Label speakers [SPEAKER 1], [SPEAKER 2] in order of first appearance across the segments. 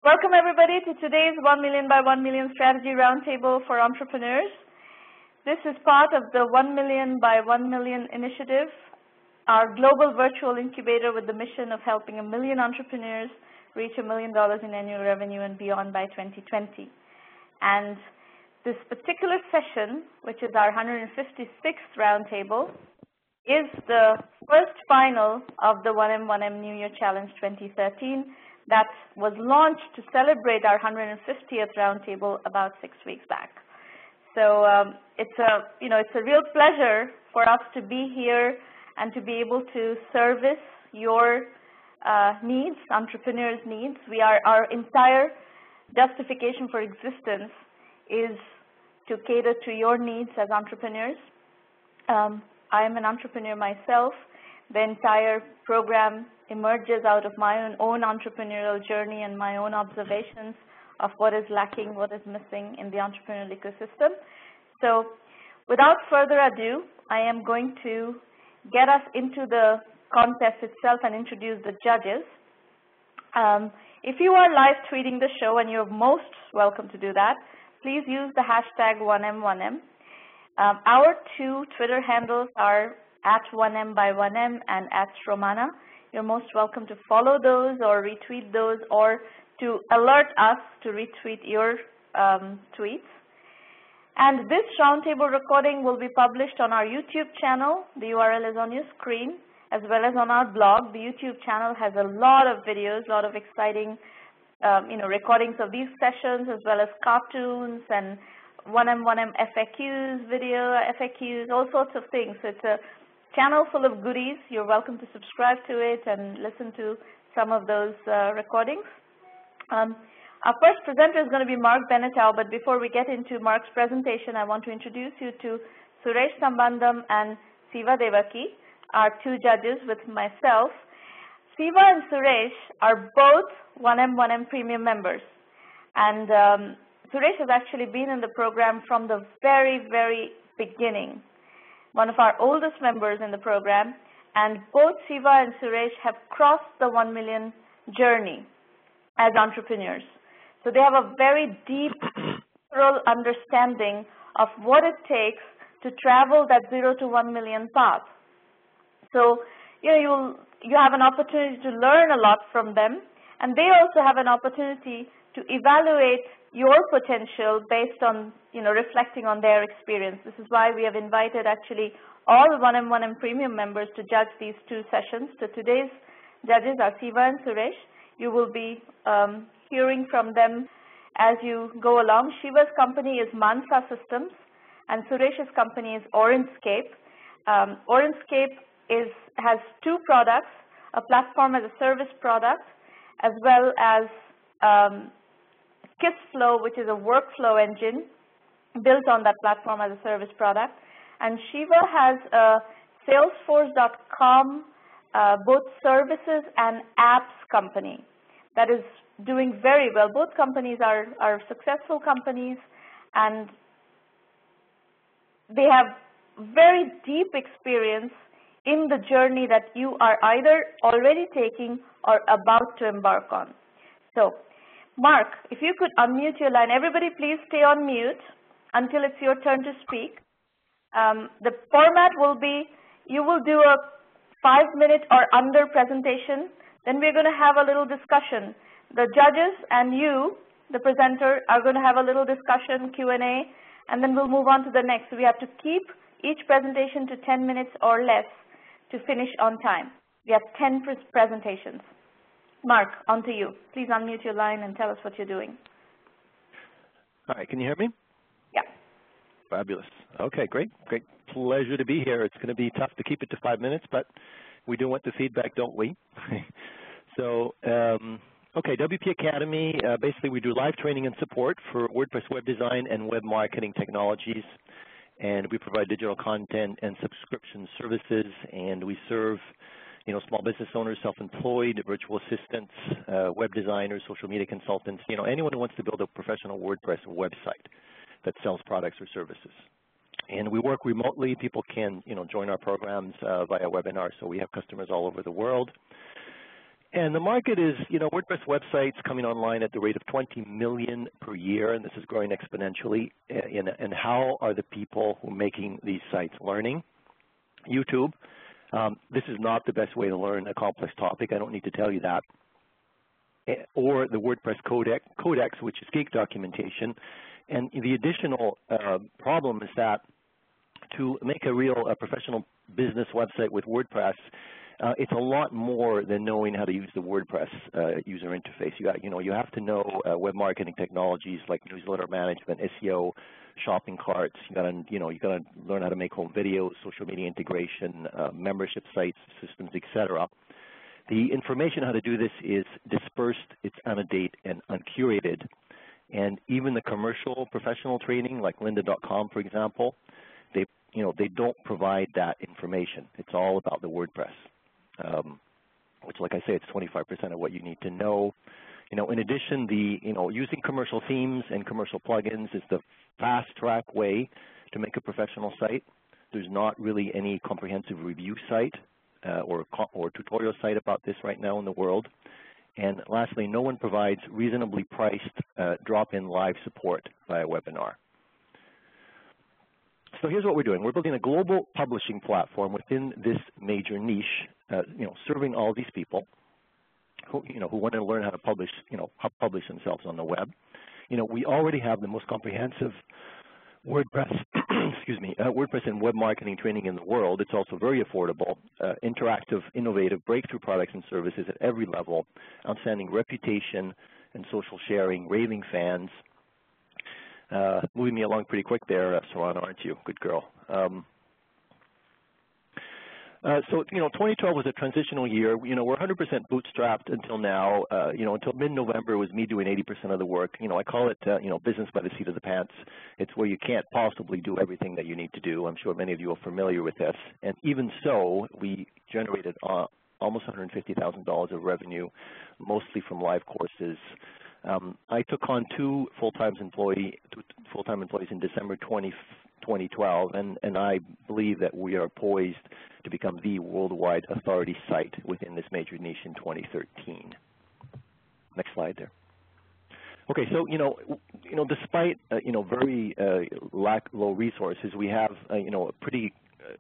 [SPEAKER 1] Welcome everybody to today's 1 Million by 1 Million Strategy Roundtable for Entrepreneurs. This is part of the 1 Million by 1 Million initiative, our global virtual incubator with the mission of helping 1 million entrepreneurs reach $1 million in annual revenue and beyond by 2020. And this particular session, which is our 156th roundtable, is the first final of the 1M1M New Year Challenge 2013 that was launched to celebrate our 150th roundtable about 6 weeks back. So it's a real pleasure for us to be here and to be able to service your needs, entrepreneurs' needs. Our entire justification for existence is to cater to your needs as entrepreneurs. I am an entrepreneur myself. The entire program emerges out of my own entrepreneurial journey and my own observations of what is lacking, what is missing in the entrepreneurial ecosystem. So without further ado, I am going to get us into the contest itself and introduce the judges. If you are live tweeting the show, and you're most welcome to do that, please use the hashtag 1M1M. Our two Twitter handles are @1M by 1M and @Sramana. You're most welcome to follow those or retweet those or to alert us to retweet your tweets. And this roundtable recording will be published on our YouTube channel. The URL is on your screen, as well as on our blog. The YouTube channel has a lot of videos, a lot of exciting recordings of these sessions, as well as cartoons and 1M1M FAQs, video FAQs, all sorts of things. So it's a channel full of goodies. You're welcome to subscribe to it and listen to some of those recordings. Our first presenter is going to be Mark Benetau, but before we get into Mark's presentation, I want to introduce you to Suresh Sambandam and Siva Devaki, our two judges with myself. Siva and Suresh are both 1M1M Premium members, and Suresh has actually been in the program from the very, very beginning, one of our oldest members in the program, and both Siva and Suresh have crossed the 1 million journey as entrepreneurs. So they have a very deep understanding of what it takes to travel that 0 to 1 million path. So you have an opportunity to learn a lot from them, and they also have an opportunity to evaluate your potential based on reflecting on their experience. This is why we have invited actually all 1M1M Premium members to judge these two sessions. So today's judges are Siva and Suresh. You will be hearing from them as you go along. Shiva's company is Mansa Systems, and Suresh's company is Orangescape. Orangescape has two products, a platform as a service product, as well as KissFlow, which is a workflow engine built on that platform as a service product. And Shiva has a Salesforce.com, both services and apps company that is doing very well. Both companies are successful companies, and they have very deep experience in the journey that you are either already taking or about to embark on. So, Mark, if you could unmute your line. Everybody please stay on mute until it's your turn to speak. The format will be, you will do a 5-minute or under presentation, then we're going to have a little discussion. The judges and you, the presenter, are going to have a little discussion, Q&A, and then we'll move on to the next. So we have to keep each presentation to 10 minutes or less to finish on time. We have 10 presentations. Mark, on to you. Please unmute your line and tell us what you're doing.
[SPEAKER 2] All right, can you hear me?
[SPEAKER 1] Yeah.
[SPEAKER 2] Fabulous. Okay, great. Great pleasure to be here. It's going to be tough to keep it to 5 minutes, but we do want the feedback, don't we? So, okay, WP Academy, basically we do live training and support for WordPress web design and web marketing technologies, and we provide digital content and subscription services, and we serve small business owners, self-employed, virtual assistants, web designers, social media consultants, anyone who wants to build a professional WordPress website that sells products or services. And we work remotely. People can, join our programs via webinar, so we have customers all over the world. And the market is, WordPress websites coming online at the rate of 20 million per year, and this is growing exponentially. And how are the people who are making these sites learning? YouTube. This is not the best way to learn a complex topic. I don't need to tell you that. Or the WordPress Codex, which is geek documentation. And the additional problem is that to make a real professional business website with WordPress, it's a lot more than knowing how to use the WordPress user interface. You have to know web marketing technologies like newsletter management, SEO, shopping carts. You got to learn how to make home videos, social media integration, membership sites, systems, etc. The information how to do this is dispersed, it's out of date and uncurated. And even the commercial professional training, like lynda.com, for example, they don't provide that information. It's all about the WordPress. Which, like I say, it's 25% of what you need to know. In addition, using commercial themes and commercial plugins is the fast-track way to make a professional site. There's not really any comprehensive review site or tutorial site about this right now in the world. And lastly, no one provides reasonably priced drop-in live support via webinar. So here's what we're doing. We're building a global publishing platform within this major niche, serving all these people who want to learn how to publish, publish themselves on the web. We already have the most comprehensive WordPress, WordPress and web marketing training in the world. It's also very affordable, interactive, innovative, breakthrough products and services at every level, outstanding reputation and social sharing, raving fans. Moving me along pretty quick there, Sramana, aren't you? Good girl. So 2012 was a transitional year. We're 100% bootstrapped until now. Until mid-November, it was me doing 80% of the work. I call it, business by the seat of the pants. It's where you can't possibly do everything that you need to do. I'm sure many of you are familiar with this. And even so, we generated almost $150,000 of revenue, mostly from live courses. I took on two full-time employees in December 2012, and I believe that we are poised to become the worldwide authority site within this major niche in 2013. Next slide there. Okay, so despite very low resources, we have a pretty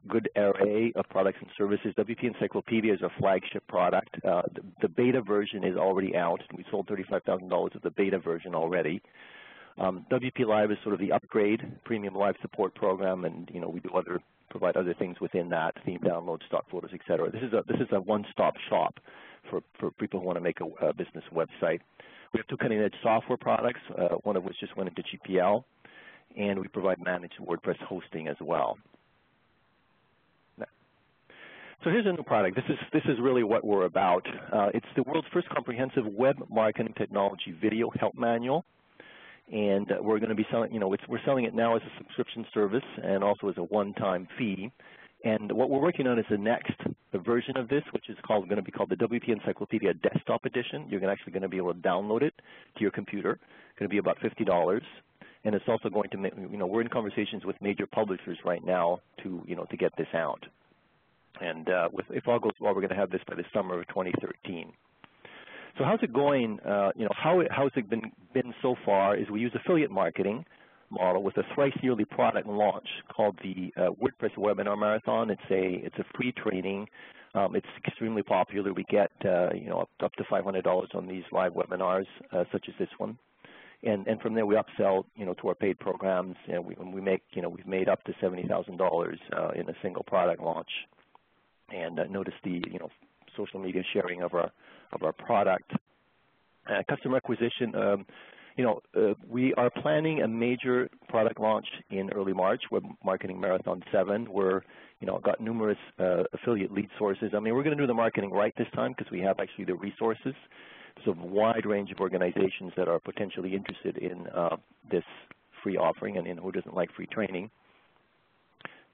[SPEAKER 2] good array of products and services. WP Encyclopedia is our flagship product. The beta version is already out. We sold $35,000 of the beta version already. WP Live is sort of the upgrade, premium live support program, and we provide other things within that: theme downloads, stock photos, etc. This is a one-stop shop for people who want to make a business website. We have two cutting-edge software products, one of which just went into GPL, and we provide managed WordPress hosting as well. So here's a new product. This is really what we're about. It's the world's first comprehensive web marketing technology video help manual, and we're going to be selling. We're selling it now as a subscription service and also as a one-time fee. And what we're working on is the next version of this, which is going to be called the WP Encyclopedia Desktop Edition. You're actually going to be able to download it to your computer. It's going to be about $50. And it's also going to, we're in conversations with major publishers right now to get this out. And if all goes well, we're going to have this by the summer of 2013. So how's it going? How's it been so far is we use affiliate marketing model with a thrice yearly product launch called the WordPress Webinar Marathon. It's a free training. It's extremely popular. We get up to $500 on these live webinars, such as this one. And from there we upsell to our paid programs, and we make we've made up to $70,000 in a single product launch. And notice the social media sharing of our product. Customer acquisition. We are planning a major product launch in early March, Web Marketing Marathon 7. We're got numerous affiliate lead sources. I mean, we're going to do the marketing right this time because we have actually the resources. There's a wide range of organizations that are potentially interested in this free offering, and who doesn't like free training.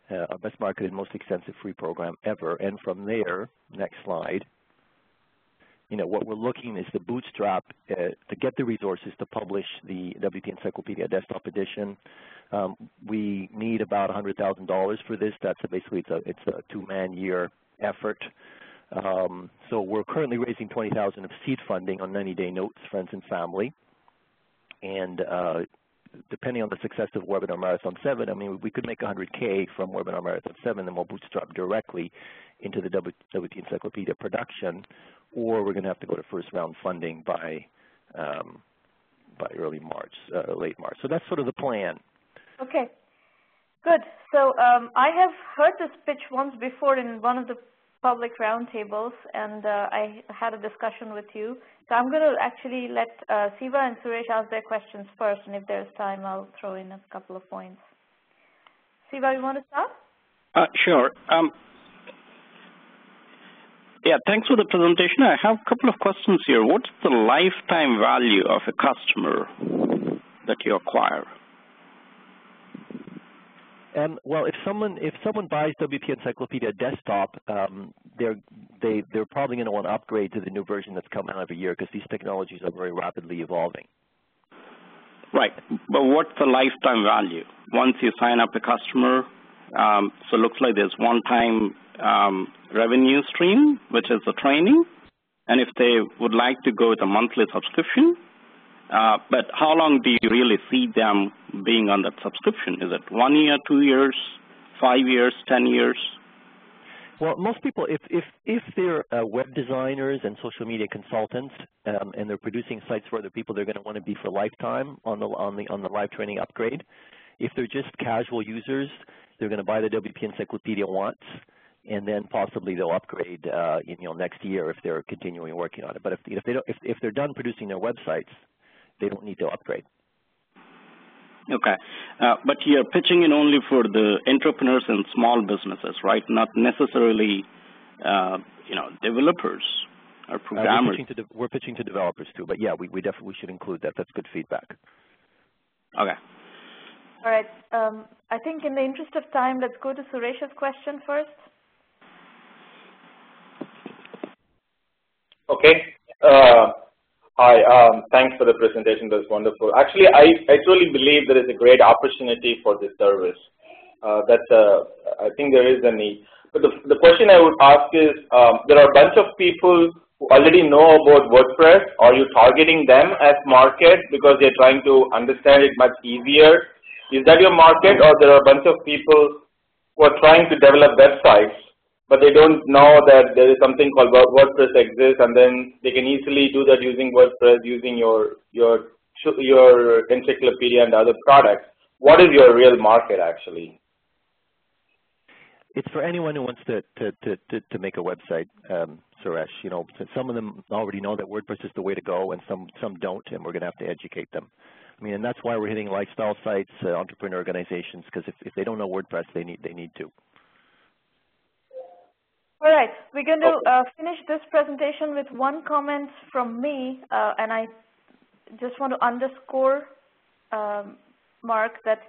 [SPEAKER 2] Our best marketed, most extensive free program ever. And from there, next slide, what we're looking is the bootstrap to get the resources to publish the WP Encyclopedia Desktop Edition. We need about $100,000 for this. That's basically it's a two-man year effort. So we're currently raising $20,000 of seed funding on 90-day notes, friends and family. And depending on the success of Webinar Marathon 7, I mean, we could make $100K from Webinar Marathon 7, then we'll bootstrap directly into the WP Encyclopedia production, or we're going to have to go to first round funding by early March, late March. So that's sort of the plan.
[SPEAKER 1] Okay, good. So I have heard this pitch once before in one of the public roundtables, and I had a discussion with you. So I'm going to actually let Siva and Suresh ask their questions first, and if there's time, I'll throw in a couple of points. Siva, you want to start?
[SPEAKER 3] Sure. Yeah, thanks for the presentation. I have a couple of questions here. What's the lifetime value of a customer that you acquire?
[SPEAKER 2] Well, if someone buys WP Encyclopedia Desktop, they're probably going to want to upgrade to the new version that's coming out every year because these technologies are very rapidly evolving.
[SPEAKER 3] Right, but what's the lifetime value? Once you sign up a customer, so it looks like there's one-time revenue stream, which is the training, and if they would like to go with a monthly subscription, but how long do you really see them being on that subscription? Is it 1 year, 2 years, 5 years, 10 years?
[SPEAKER 2] Well, most people, if they're web designers and social media consultants, and they're producing sites for other people, they're going to want to be for lifetime on the live training upgrade. If they're just casual users, they're going to buy the WP Encyclopedia once, and then possibly they'll upgrade, next year if they're continuing working on it. But if they're done producing their websites, they don't need to upgrade.
[SPEAKER 3] Okay, but you're pitching in only for the entrepreneurs and small businesses, right? Not necessarily, developers or programmers.
[SPEAKER 2] We're pitching to developers too, but yeah, we definitely should include that. That's good feedback.
[SPEAKER 3] Okay.
[SPEAKER 1] All right. I think in the interest of time, let's go to Suresh's question first.
[SPEAKER 4] Okay. Hi, thanks for the presentation. That's wonderful. Actually, I truly believe there is a great opportunity for this service. I think there is a need. But the question I would ask is, there are a bunch of people who already know about WordPress. Are you targeting them as market because they're trying to understand it much easier? Is that your market, or there are a bunch of people who are trying to develop websites, but they don't know that there is something called WordPress exists, and then they can easily do that using WordPress, using your encyclopedia and other products? What is your real market actually?
[SPEAKER 2] It's for anyone who wants to make a website, Suresh. Some of them already know that WordPress is the way to go, and some don't, and we're going to have to educate them. I mean, and that's why we're hitting lifestyle sites, entrepreneur organizations, because if they don't know WordPress, they need to.
[SPEAKER 1] All right, we're going to finish this presentation with one comment from me, and I just want to underscore, Mark, that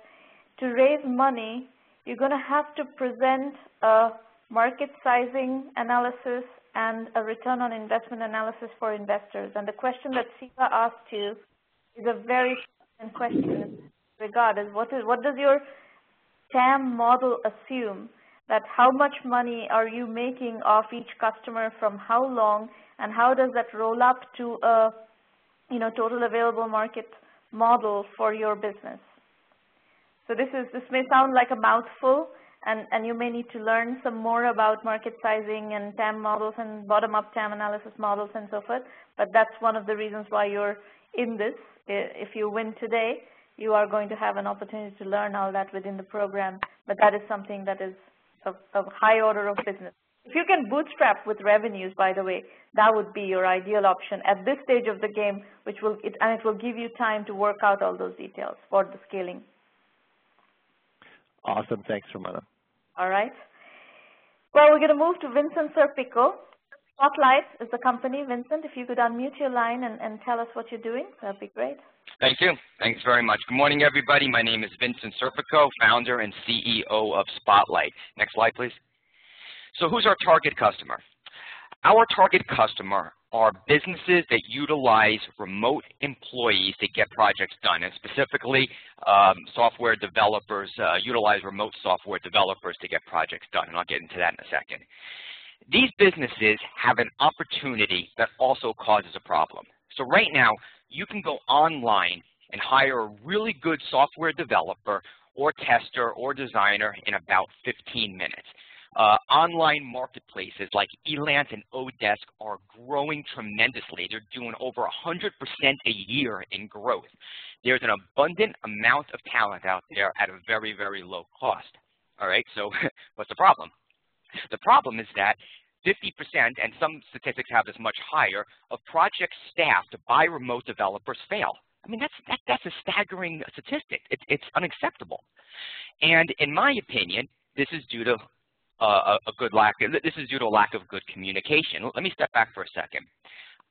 [SPEAKER 1] to raise money, you're going to have to present a market sizing analysis and a return on investment analysis for investors. And the question that Siva asked you is a very important question in this regard. What does your TAM model assume? That how much money are you making off each customer from how long, and how does that roll up to a total available market model for your business? So this may sound like a mouthful, and you may need to learn some more about market sizing and TAM models and bottom-up TAM analysis models and so forth, but that's one of the reasons why you're in this. If you win today, you are going to have an opportunity to learn all that within the program, but that is something that is of high order of business. If you can bootstrap with revenues, by the way, that would be your ideal option at this stage of the game, it will give you time to work out all those details for the scaling.
[SPEAKER 2] Awesome. Thanks, Sramana.
[SPEAKER 1] All right. Well, we're going to move to Vincent Serpico. Spotlight is the company. Vincent, if you could unmute your line and tell us what you're doing, that'd be great.
[SPEAKER 5] Thank you. Thanks very much. Good morning, everybody. My name is Vincent Serpico, founder and CEO of Spotlight. Next slide, please. So who's our target customer? Our target customer are businesses that utilize remote employees to get projects done, and specifically software developers utilize remote software developers to get projects done, and I'll get into that in a second. These businesses have an opportunity that also causes a problem. So right now, you can go online and hire a really good software developer or tester or designer in about 15 minutes. Online marketplaces like Elance and Odesk are growing tremendously. They're doing over 100% a year in growth. There's an abundant amount of talent out there at a very, very low cost. All right, so what's the problem? The problem is that 50%, and some statistics have this much higher, of projects staffed by remote developers fail. I mean, that's a staggering statistic. It's unacceptable. And in my opinion, this is due to a lack of good communication. Let me step back for a second.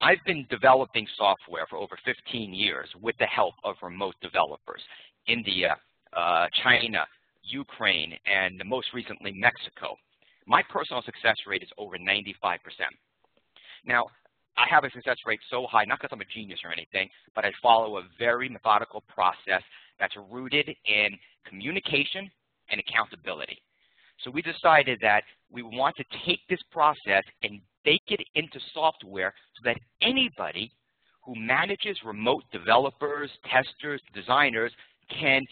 [SPEAKER 5] I've been developing software for over 15 years with the help of remote developers. India, China, Ukraine, and most recently Mexico. My personal success rate is over 95%. Now, I have a success rate so high, not because I'm a genius or anything, but I follow a very methodical process that's rooted in communication and accountability. So we decided that we want to take this process and bake it into software so that anybody who manages remote developers, testers, designers can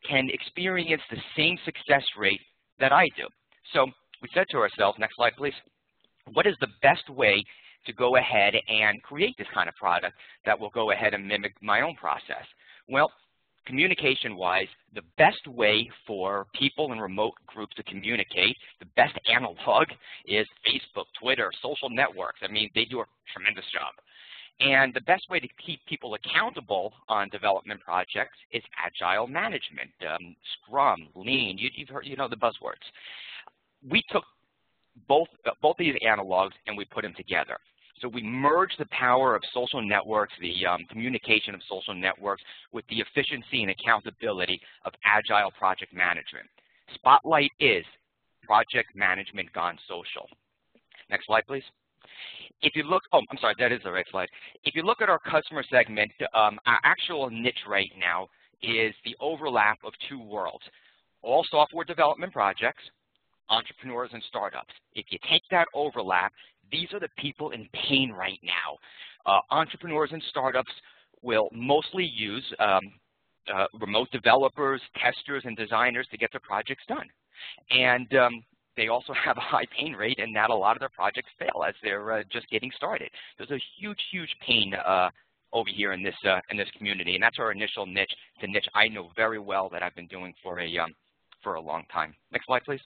[SPEAKER 5] experience the same success rate that I do. So we said to ourselves, next slide please, what is the best way to go ahead and create this kind of product that will go ahead and mimic my own process? Well, communication-wise, the best way for people in remote groups to communicate, the best analog is Facebook, Twitter, social networks. I mean, they do a tremendous job. And the best way to keep people accountable on development projects is agile management, Scrum, Lean, you've heard, you know the buzzwords. We took both these analogs and we put them together. So we merged the power of social networks, the communication of social networks, with the efficiency and accountability of agile project management. Spotlight is project management gone social. Next slide, please. If you look, oh, I'm sorry, that is the right slide. If you look at our customer segment, our actual niche right now is the overlap of two worlds. All software development projects, entrepreneurs and startups. If you take that overlap, these are the people in pain right now. Entrepreneurs and startups will mostly use remote developers, testers, and designers to get their projects done. And they also have a high pain rate in that a lot of their projects fail as they're just getting started. There's a huge, huge pain over here in this community, and that's our initial niche. It's a niche I know very well that I've been doing for a long time. Next slide, please.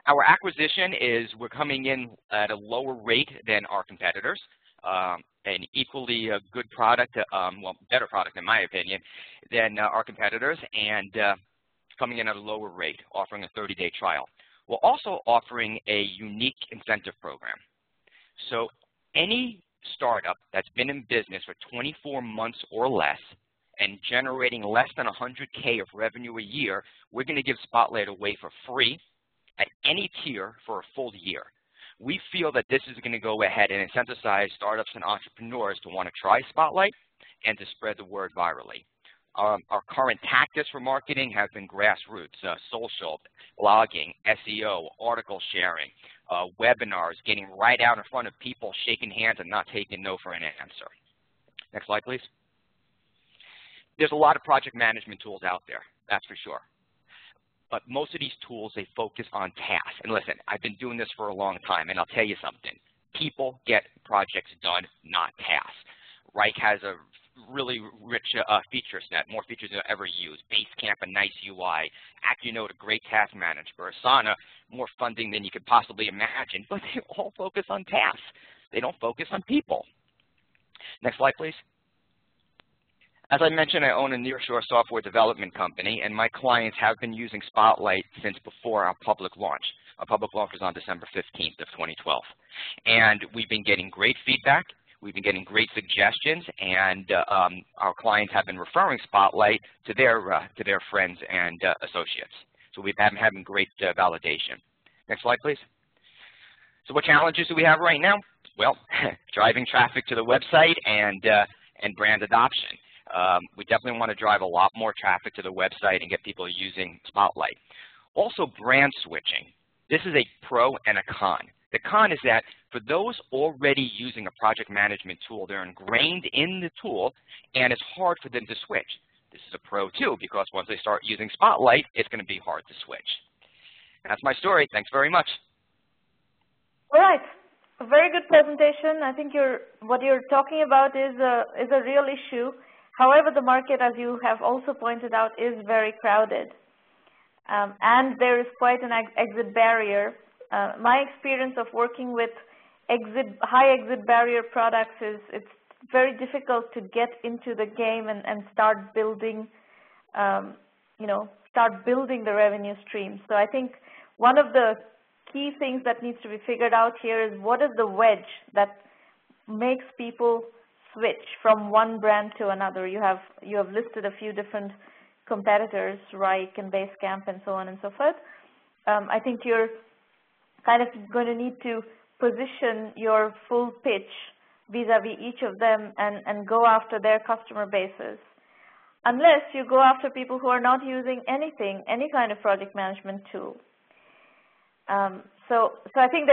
[SPEAKER 5] Our acquisition is we're coming in at a lower rate than our competitors, an equally good product, well, better product in my opinion, than our competitors, and coming in at a lower rate, offering a 30-day trial. We're also offering a unique incentive program. So any startup that's been in business for 24 months or less and generating less than 100K of revenue a year, we're going to give Spotlight away for free at any tier for a full year. We feel that this is going to go ahead and incentivize startups and entrepreneurs to want to try Spotlight and to spread the word virally. Our current tactics for marketing have been grassroots, social, blogging, SEO, article sharing, webinars, getting right out in front of people, shaking hands and not taking no for an answer. Next slide, please. There's a lot of project management tools out there, that's for sure. But most of these tools, they focus on tasks. And listen, I've been doing this for a long time, and I'll tell you something. People get projects done, not tasks. Reich has a really rich feature set, more features than I've ever used. Basecamp, a nice UI. AccuNote, a great task manager. Asana, more funding than you could possibly imagine. But they all focus on tasks. They don't focus on people. Next slide, please. As I mentioned, I own a nearshore software development company, and my clients have been using Spotlight since before our public launch. Our public launch was on December 15th of 2012. And we've been getting great feedback. We've been getting great suggestions, and our clients have been referring Spotlight to their friends and associates. So we've been having great validation. Next slide, please. So what challenges do we have right now? Well, driving traffic to the website and brand adoption. We definitely want to drive a lot more traffic to the website and get people using Spotlight. Also brand switching. This is a pro and a con. The con is that for those already using a project management tool, they're ingrained in the tool, and it's hard for them to switch. This is a pro, too, because once they start using Spotlight, it's going to be hard to switch. That's my story. Thanks very much.
[SPEAKER 1] All right. A very good presentation. I think what you're talking about is a real issue. However, the market, as you have also pointed out, is very crowded. And there is quite an exit barrier. My experience of working with high exit barrier products is it's very difficult to get into the game and start building, start building the revenue stream. So I think one of the key things that needs to be figured out here is what is the wedge that makes people switch from one brand to another. You have listed a few different competitors, Rike and Basecamp and so on and so forth. I think you're kind of going to need to position your full pitch vis-a-vis each of them and go after their customer bases. Unless you go after people who are not using anything, any kind of project management tool. So I think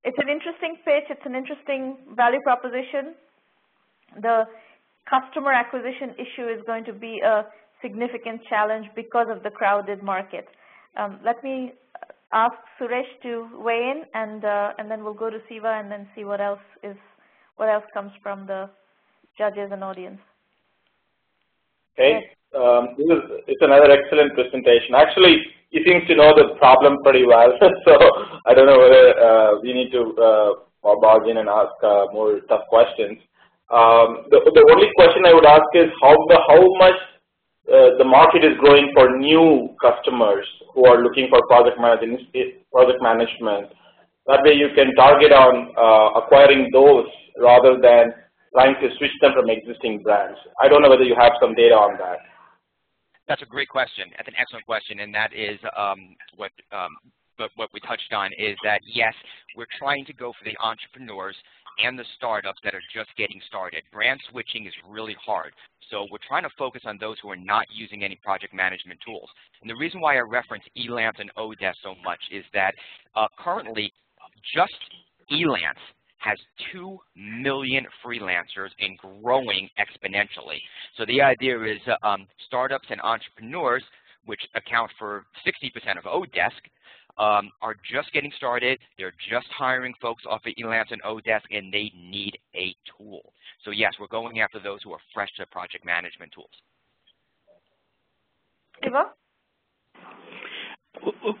[SPEAKER 1] it's an interesting pitch, it's an interesting value proposition. The customer acquisition issue is going to be a significant challenge because of the crowded market. Let me ask Suresh to weigh in, and then we'll go to Siva and then see what else comes from the judges and audience.
[SPEAKER 4] Okay, it's another excellent presentation. Actually, he seems to know the problem pretty well, so I don't know whether we need to barge in and ask more tough questions. The only question I would ask is how much the market is growing for new customers who are looking for project management. That way you can target on acquiring those rather than trying to switch them from existing brands. I don't know whether you have some data on that.
[SPEAKER 5] That's a great question. That's an excellent question, and that is what we touched on is that, yes, we're trying to go for the entrepreneurs and the startups that are just getting started. Brand switching is really hard. So we're trying to focus on those who are not using any project management tools. And the reason why I reference Elance and Odesk so much is that currently just Elance has 2 million freelancers and growing exponentially. So the idea is startups and entrepreneurs, which account for 60% of Odesk, are just getting started. They're just hiring folks off of Elance and Odesk, and they need a tool. So yes, we're going after those who are fresh to project management tools.
[SPEAKER 1] Siva?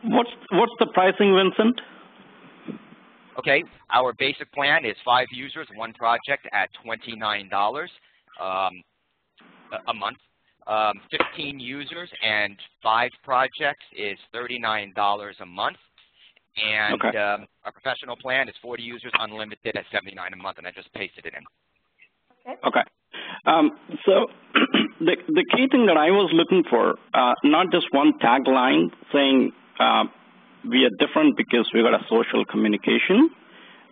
[SPEAKER 3] What's the pricing, Vincent?
[SPEAKER 5] Okay, our basic plan is 5 users, 1 project at $29 a month. 15 users and 5 projects is $39 a month. And
[SPEAKER 3] okay.
[SPEAKER 5] Our professional plan is 40 users, unlimited at $79 a month, and I just pasted it in.
[SPEAKER 3] Okay. So the key thing that I was looking for, not just one tagline saying we are different because we got a social communication.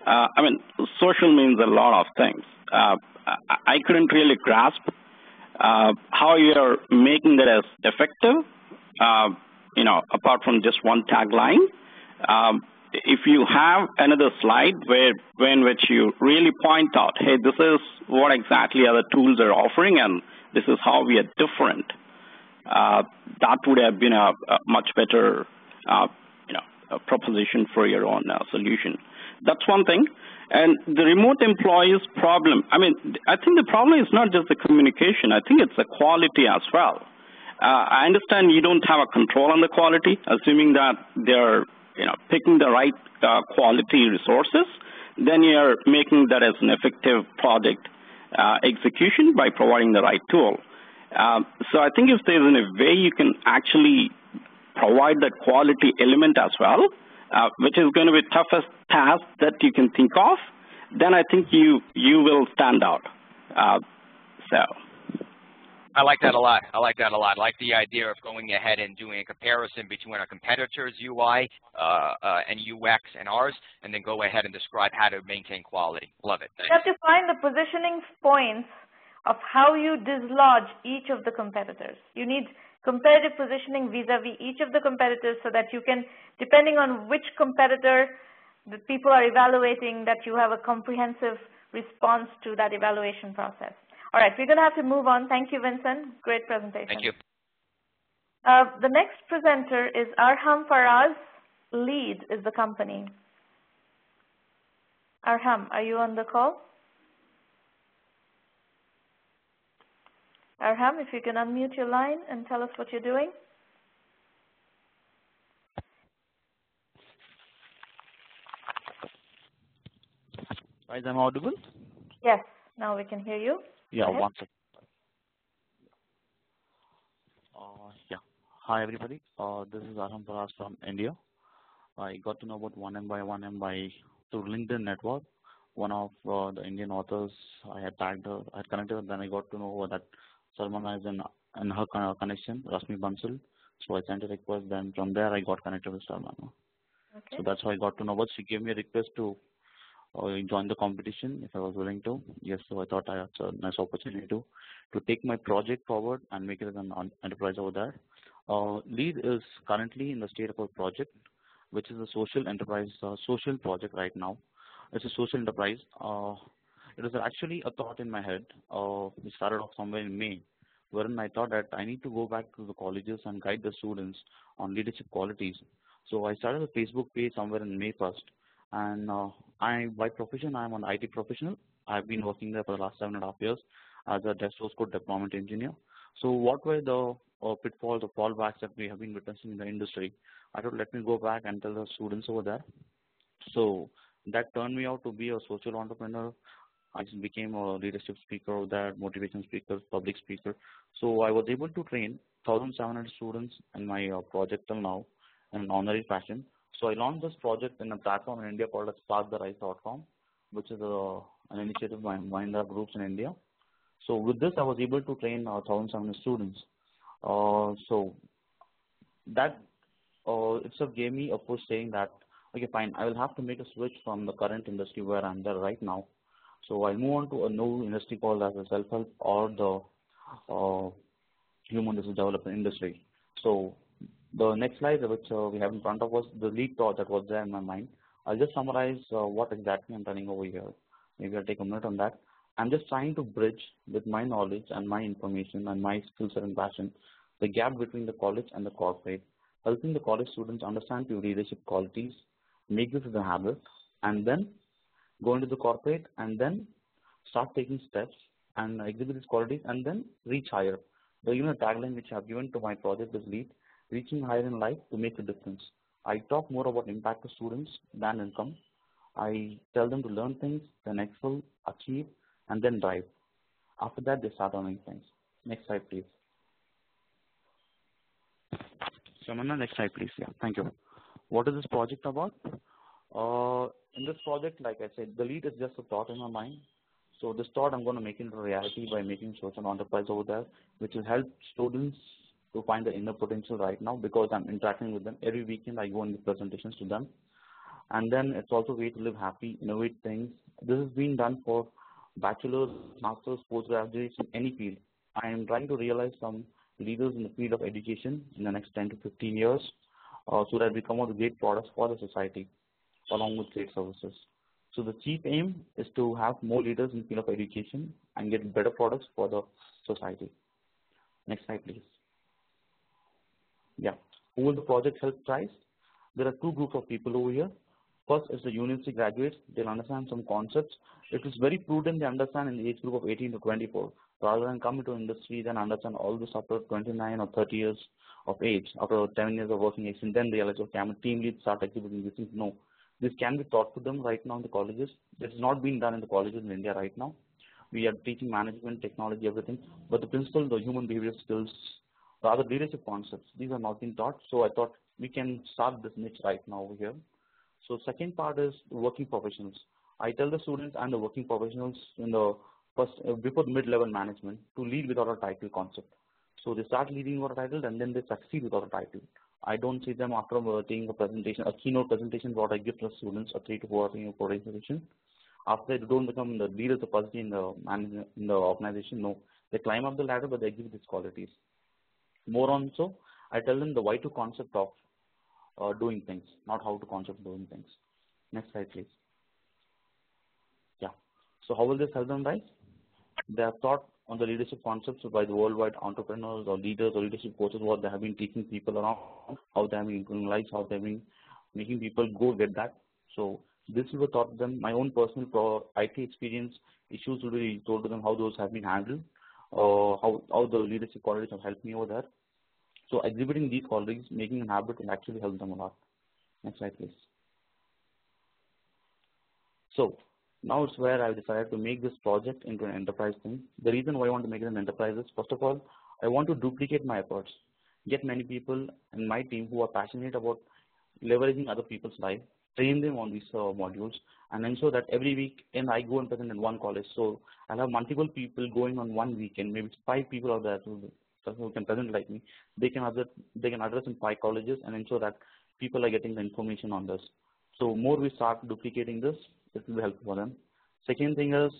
[SPEAKER 3] I mean, social means a lot of things. I couldn't really grasp how you're making that as effective, apart from just one tagline. If you have another slide in which you really point out, hey, this is what exactly other tools are offering, and this is how we are different, that would have been a much better a proposition for your own solution. That's one thing. And the remote employees problem, I mean, I think the problem is not just the communication. I think it's the quality as well. I understand you don't have a control on the quality, assuming that they're picking the right quality resources, then you're making that as an effective project execution by providing the right tool. So I think if there's a way you can actually provide that quality element as well, which is going to be the toughest task that you can think of, then I think you will stand out. So.
[SPEAKER 5] I like that a lot. I like that a lot. I like the idea of going ahead and doing a comparison between our competitors' UI and UX and ours, and then go ahead and describe how to maintain quality. Love it. Thanks.
[SPEAKER 1] You have to find the positioning points of how you dislodge each of the competitors. You need competitive positioning vis-a-vis each of the competitors so that you can, depending on which competitor that people are evaluating, that you have a comprehensive response to that evaluation process. All right, we're going to have to move on. Thank you, Vincent. Great presentation.
[SPEAKER 5] Thank you.
[SPEAKER 1] The next presenter is Arham Faraz. Lead is the company. Arham, are you on the call? Arham, if you can unmute your line and tell us what you're doing.
[SPEAKER 6] Guys, am I audible?
[SPEAKER 1] Yes, now we can hear you.
[SPEAKER 6] Yeah, one second. Yeah. Hi, everybody. This is Arham Faraz from India. I got to know about 1M by 1M by through LinkedIn network. One of the Indian authors, I had tagged her, I had connected her, then I got to know that Sramana is in her connection, Rasmi Bansal. So I sent a request, then from there I got connected with Sramana.
[SPEAKER 1] Okay.
[SPEAKER 6] So that's how I got to know about. She gave me a request to join the competition if I was willing to. Yes, so I thought I had a nice opportunity to take my project forward and make it as an enterprise over there. Lead is currently in the state of a project, which is a social enterprise, social project right now. It's a social enterprise. It was actually a thought in my head. We started off somewhere in May, wherein I thought that I need to go back to the colleges and guide the students on leadership qualities. So I started a Facebook page somewhere in May 1st. And by profession, I'm an IT professional. I've been working there for the last 7.5 years as a source code deployment engineer. So what were the pitfalls or fallbacks that we have been witnessing in the industry? I thought, let me go back and tell the students over there. So that turned me out to be a social entrepreneur. I became a leadership speaker over there, motivation speaker, public speaker. So I was able to train 1,700 students in my project till now in an honorary fashion. So I launched this project in a platform in India called sparktherise.com, which is an initiative by Mahindra Groups in India. So with this, I was able to train 1,700 students. So that itself gave me a push saying that, okay, fine, I will have to make a switch from the current industry where I'm there right now. So I'll move on to a new industry called as a self-help or the human resource development industry. So the next slide which we have in front of us, the lead thought that was there in my mind. I'll just summarize what exactly I'm running over here. Maybe I'll take a minute on that. I'm just trying to bridge with my knowledge and my information and my skill set and passion the gap between the college and the corporate, helping the college students understand few leadership qualities, make this as a habit, and then go into the corporate and then start taking steps and exhibit these qualities and then reach higher. The tagline which I have given to my project is lead, reaching higher in life to make a difference. I talk more about impact to students than income. I tell them to learn things, then excel, achieve, and then drive. After that, they start earning things. Next slide, please. Sramana, next slide, please. Yeah, thank you. What is this project about? In this project, like I said, the lead is just a thought in my mind. So this thought I'm going to make into reality by making social enterprise over there, which will help students to find the inner potential right now because I'm interacting with them. Every weekend I go and give presentations to them. And then it's also a way to live happy, innovate things. This is being done for bachelor's, master's, postgraduates in any field. I am trying to realize some leaders in the field of education in the next 10 to 15 years so that we come out with great products for the society along with great services. So the chief aim is to have more leaders in the field of education and get better products for the society. Next slide, please. Yeah. Who will the project help thrive? There are two groups of people over here. First is the university graduates. They'll understand some concepts. It is very prudent they understand in the age group of 18 to 24 rather than come into industry then understand all this after 29 or 30 years of age, after 10 years of working age, and then realize, okay, I'm a team lead, start exhibiting these things. No. This can be taught to them right now in the colleges. This is not being done in the colleges in India right now. We are teaching management, technology, everything, but the principle, the human behavior skills, the other leadership concepts, these are not being taught. So I thought we can start this niche right now over here. So second part is working professionals. I tell the students and the working professionals in the first, before the mid-level management to lead without a title concept. So they start leading without a title and then they succeed without a title. I don't see them after taking a presentation, a keynote presentation, what I give to the students, a 3 to 4 presentation. After they don't become the leaders of person in the organization, no. They climb up the ladder, but they exhibit these qualities. More on so, I tell them the why to concept of doing things, not how to concept doing things. Next slide, please. Yeah. So how will this help them, guys? They have taught on the leadership concepts by the worldwide entrepreneurs or leaders or leadership coaches, what they have been teaching people around, how they have been improving lives, how they have been making people go get that. So this is what taught them. My own personal IT experience issues will be told to them how those have been handled, how the leadership qualities have helped me over there. So exhibiting these qualities, making a habit will actually help them a lot. Next slide, please. So now it's where I decided to make this project into an enterprise thing. The reason why I want to make it an enterprise is, first of all, I want to duplicate my efforts, get many people in my team who are passionate about leveraging other people's life, train them on these modules, and ensure that every week and I go and present in one college. So I'll have multiple people going on one weekend, maybe 5 people out there who can present like me. They can address in 5 colleges and ensure that people are getting the information on this. So more we start duplicating this, it will be helpful for them. Second thing is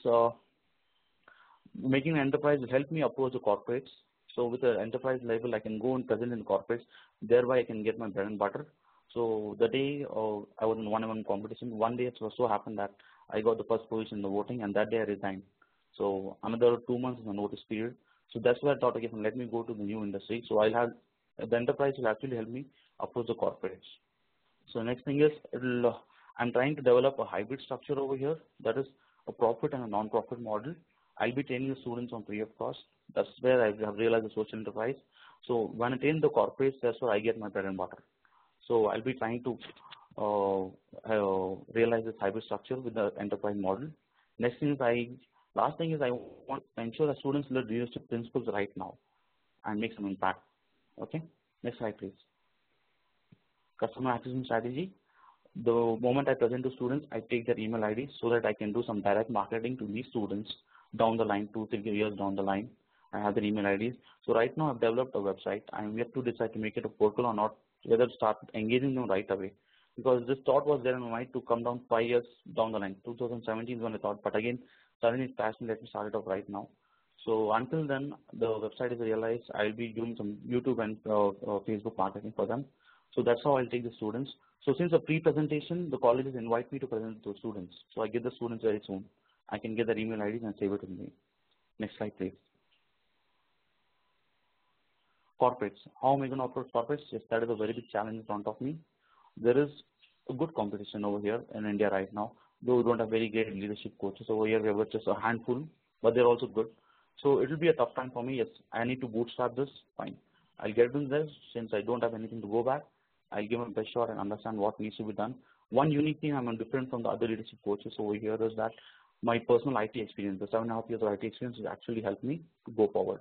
[SPEAKER 6] making an enterprise will help me approach the corporates. So with the enterprise level, I can go and present in corporates. Thereby, I can get my bread and butter. So the day I was in 1M1M competition, one day it so happened that I got the first position in the voting, and that day I resigned. So another 2 months is the notice period. So that's why I thought, okay, let me go to the new industry. So I'll have the enterprise will actually help me approach the corporates. So next thing is I'm trying to develop a hybrid structure over here. That is a profit and a non-profit model. I'll be training the students on free of cost. That's where I have realized the social enterprise. So when I train the corporates, that's where I get my bread and butter. So I'll be trying to realize this hybrid structure with the enterprise model. Next thing is last thing is I want to ensure that students learn leadership principles right now and make some impact. Okay. Next slide, please. Customer acquisition strategy. The moment I present to students, I take their email ID so that I can do some direct marketing to these students down the line, 2-3 years down the line. I have their email IDs. So right now I've developed a website. I'm yet to decide to make it a portal or not, whether to start engaging them right away. Because this thought was there in my mind to come down 5 years down the line. 2017 is when I thought, but again, suddenly it's passion, let me start it off right now. So until then, the website is realized, I'll be doing some YouTube and Facebook marketing for them. So that's how I'll take the students. So since the pre-presentation, the colleges invite me to present to students. So I get the students very soon. I can get their email IDs and save it with me. Next slide, please. Corporates. How am I going to approach corporates? Yes, that is a very big challenge in front of me. There is a good competition over here in India right now. Though we don't have very great leadership coaches over here, we have just a handful, but they're also good. So it will be a tough time for me. Yes, I need to bootstrap this. Fine. I'll get in there since I don't have anything to go back. I'll give my best shot and understand what needs to be done. One unique thing I'm different from the other leadership coaches over here is that my personal IT experience, the 7.5 years of IT experience, has actually helped me to go forward.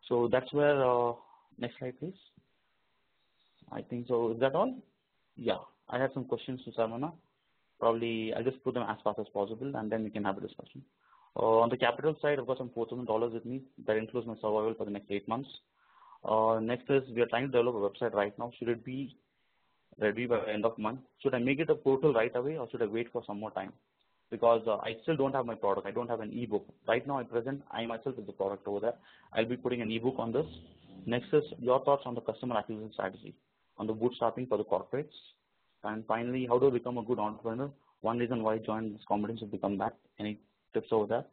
[SPEAKER 6] So that's where, next slide please. I think so. Is that all? Yeah, I have some questions to Sramana. Probably I'll just put them as fast as possible and then we can have a discussion. On the capital side, I've got some $4,000 with me. That includes my survival for the next 8 months. Next is we are trying to develop a website right now. Should it be ready by the end of month? Should I make it a portal right away or should I wait for some more time? Because I still don't have my product. I don't have an ebook. Right now I myself is the product over there. I'll be putting an ebook on this. Next is your thoughts on the customer acquisition strategy, on the bootstrapping for the corporates. And finally, how to become a good entrepreneur? One reason why I joined this competition to become that. Any tips over there?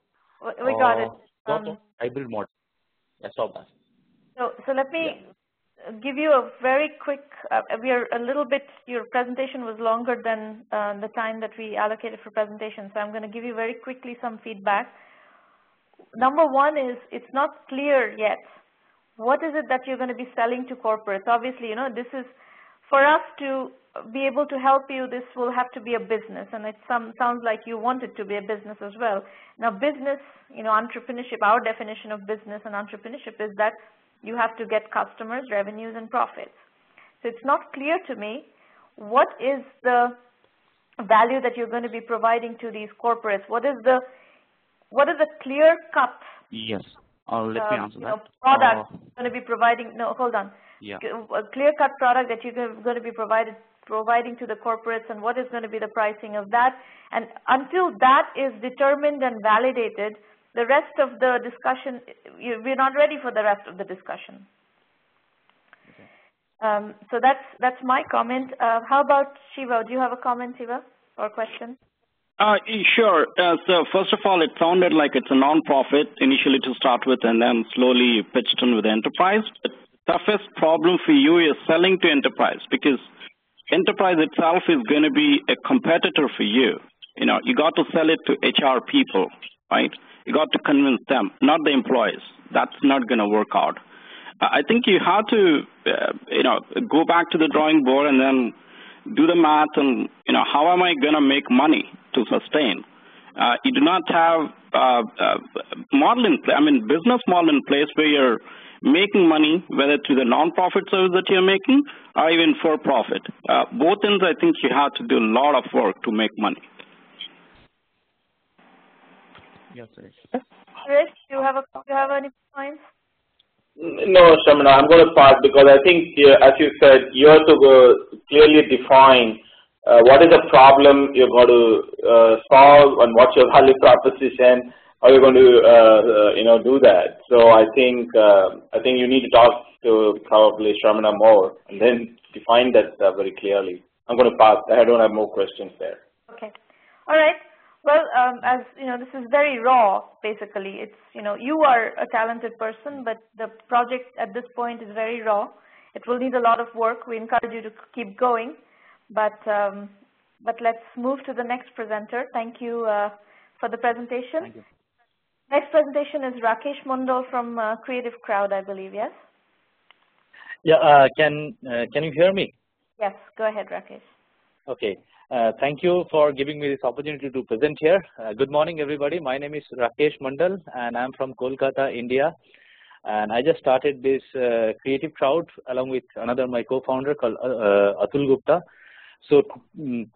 [SPEAKER 1] We got it.
[SPEAKER 6] Hybrid model. Yeah, stop that.
[SPEAKER 1] So let me give you a very quick, we are a little bit, your presentation was longer than the time that we allocated for presentation. So I'm going to give you very quickly some feedback. Number one is it's not clear yet. What is it that you're going to be selling to corporates? Obviously, you know, this is for us to be able to help you, this will have to be a business, and it sounds like you want it to be a business as well. Now business, you know, entrepreneurship, our definition of business and entrepreneurship is that you have to get customers, revenues, and profits. So it's not clear to me what is the value that you're going to be providing to these corporates. What is the clear cut?
[SPEAKER 6] Yes. Let me answer that.
[SPEAKER 1] Product going to be providing. No, hold on.
[SPEAKER 6] Yeah.
[SPEAKER 1] A clear cut product that you're going to be providing to the corporates, and what is going to be the pricing of that. And until that is determined and validated, the rest of the discussion, we're not ready for the rest of the discussion. So that's my comment. How about Shiva? Do you have a comment, Shiva, or question?
[SPEAKER 3] Sure. So first of all, it sounded like it's a non-profit initially to start with, and then slowly pitched in with the enterprise. The toughest problem for you is selling to enterprise, because enterprise itself is going to be a competitor for you. You know, you got to sell it to HR people, right? You got to convince them, not the employees. That's not going to work out. I think you have to, go back to the drawing board and then do the math and, how am I going to make money to sustain? You do not have business model in place where you're making money, whether through the non-profit service that you're making or even for profit. Both ends, I think you have to do a lot of work to make money.
[SPEAKER 6] Yes, sir.
[SPEAKER 1] Chris, do you have any points?
[SPEAKER 4] No, Sramana, I'm going to pass because I think, as you said, you have to clearly define what is the problem you're going to solve and what's your value proposition. How you're going to, do that. So I think you need to talk to probably Sramana more and then define that very clearly. I'm going to pass. I don't have more questions there.
[SPEAKER 1] Okay. All right. Well, as you know, this is very raw, basically. It's, you are a talented person, but the project at this point is very raw. It will need a lot of work. We encourage you to keep going, but let's move to the next presenter. Thank you for the presentation.
[SPEAKER 6] Thank you.
[SPEAKER 1] Next presentation is Rakesh Mundal from Creative Crowd, I believe, yes?
[SPEAKER 7] Yeah, can you hear me?
[SPEAKER 1] Yes, go ahead, Rakesh.
[SPEAKER 7] Okay. Thank you for giving me this opportunity to present here. Good morning, everybody. My name is Rakesh Mundal, and I'm from Kolkata, India. And I just started this Creative Crowd along with another my co-founder called Atul Gupta. So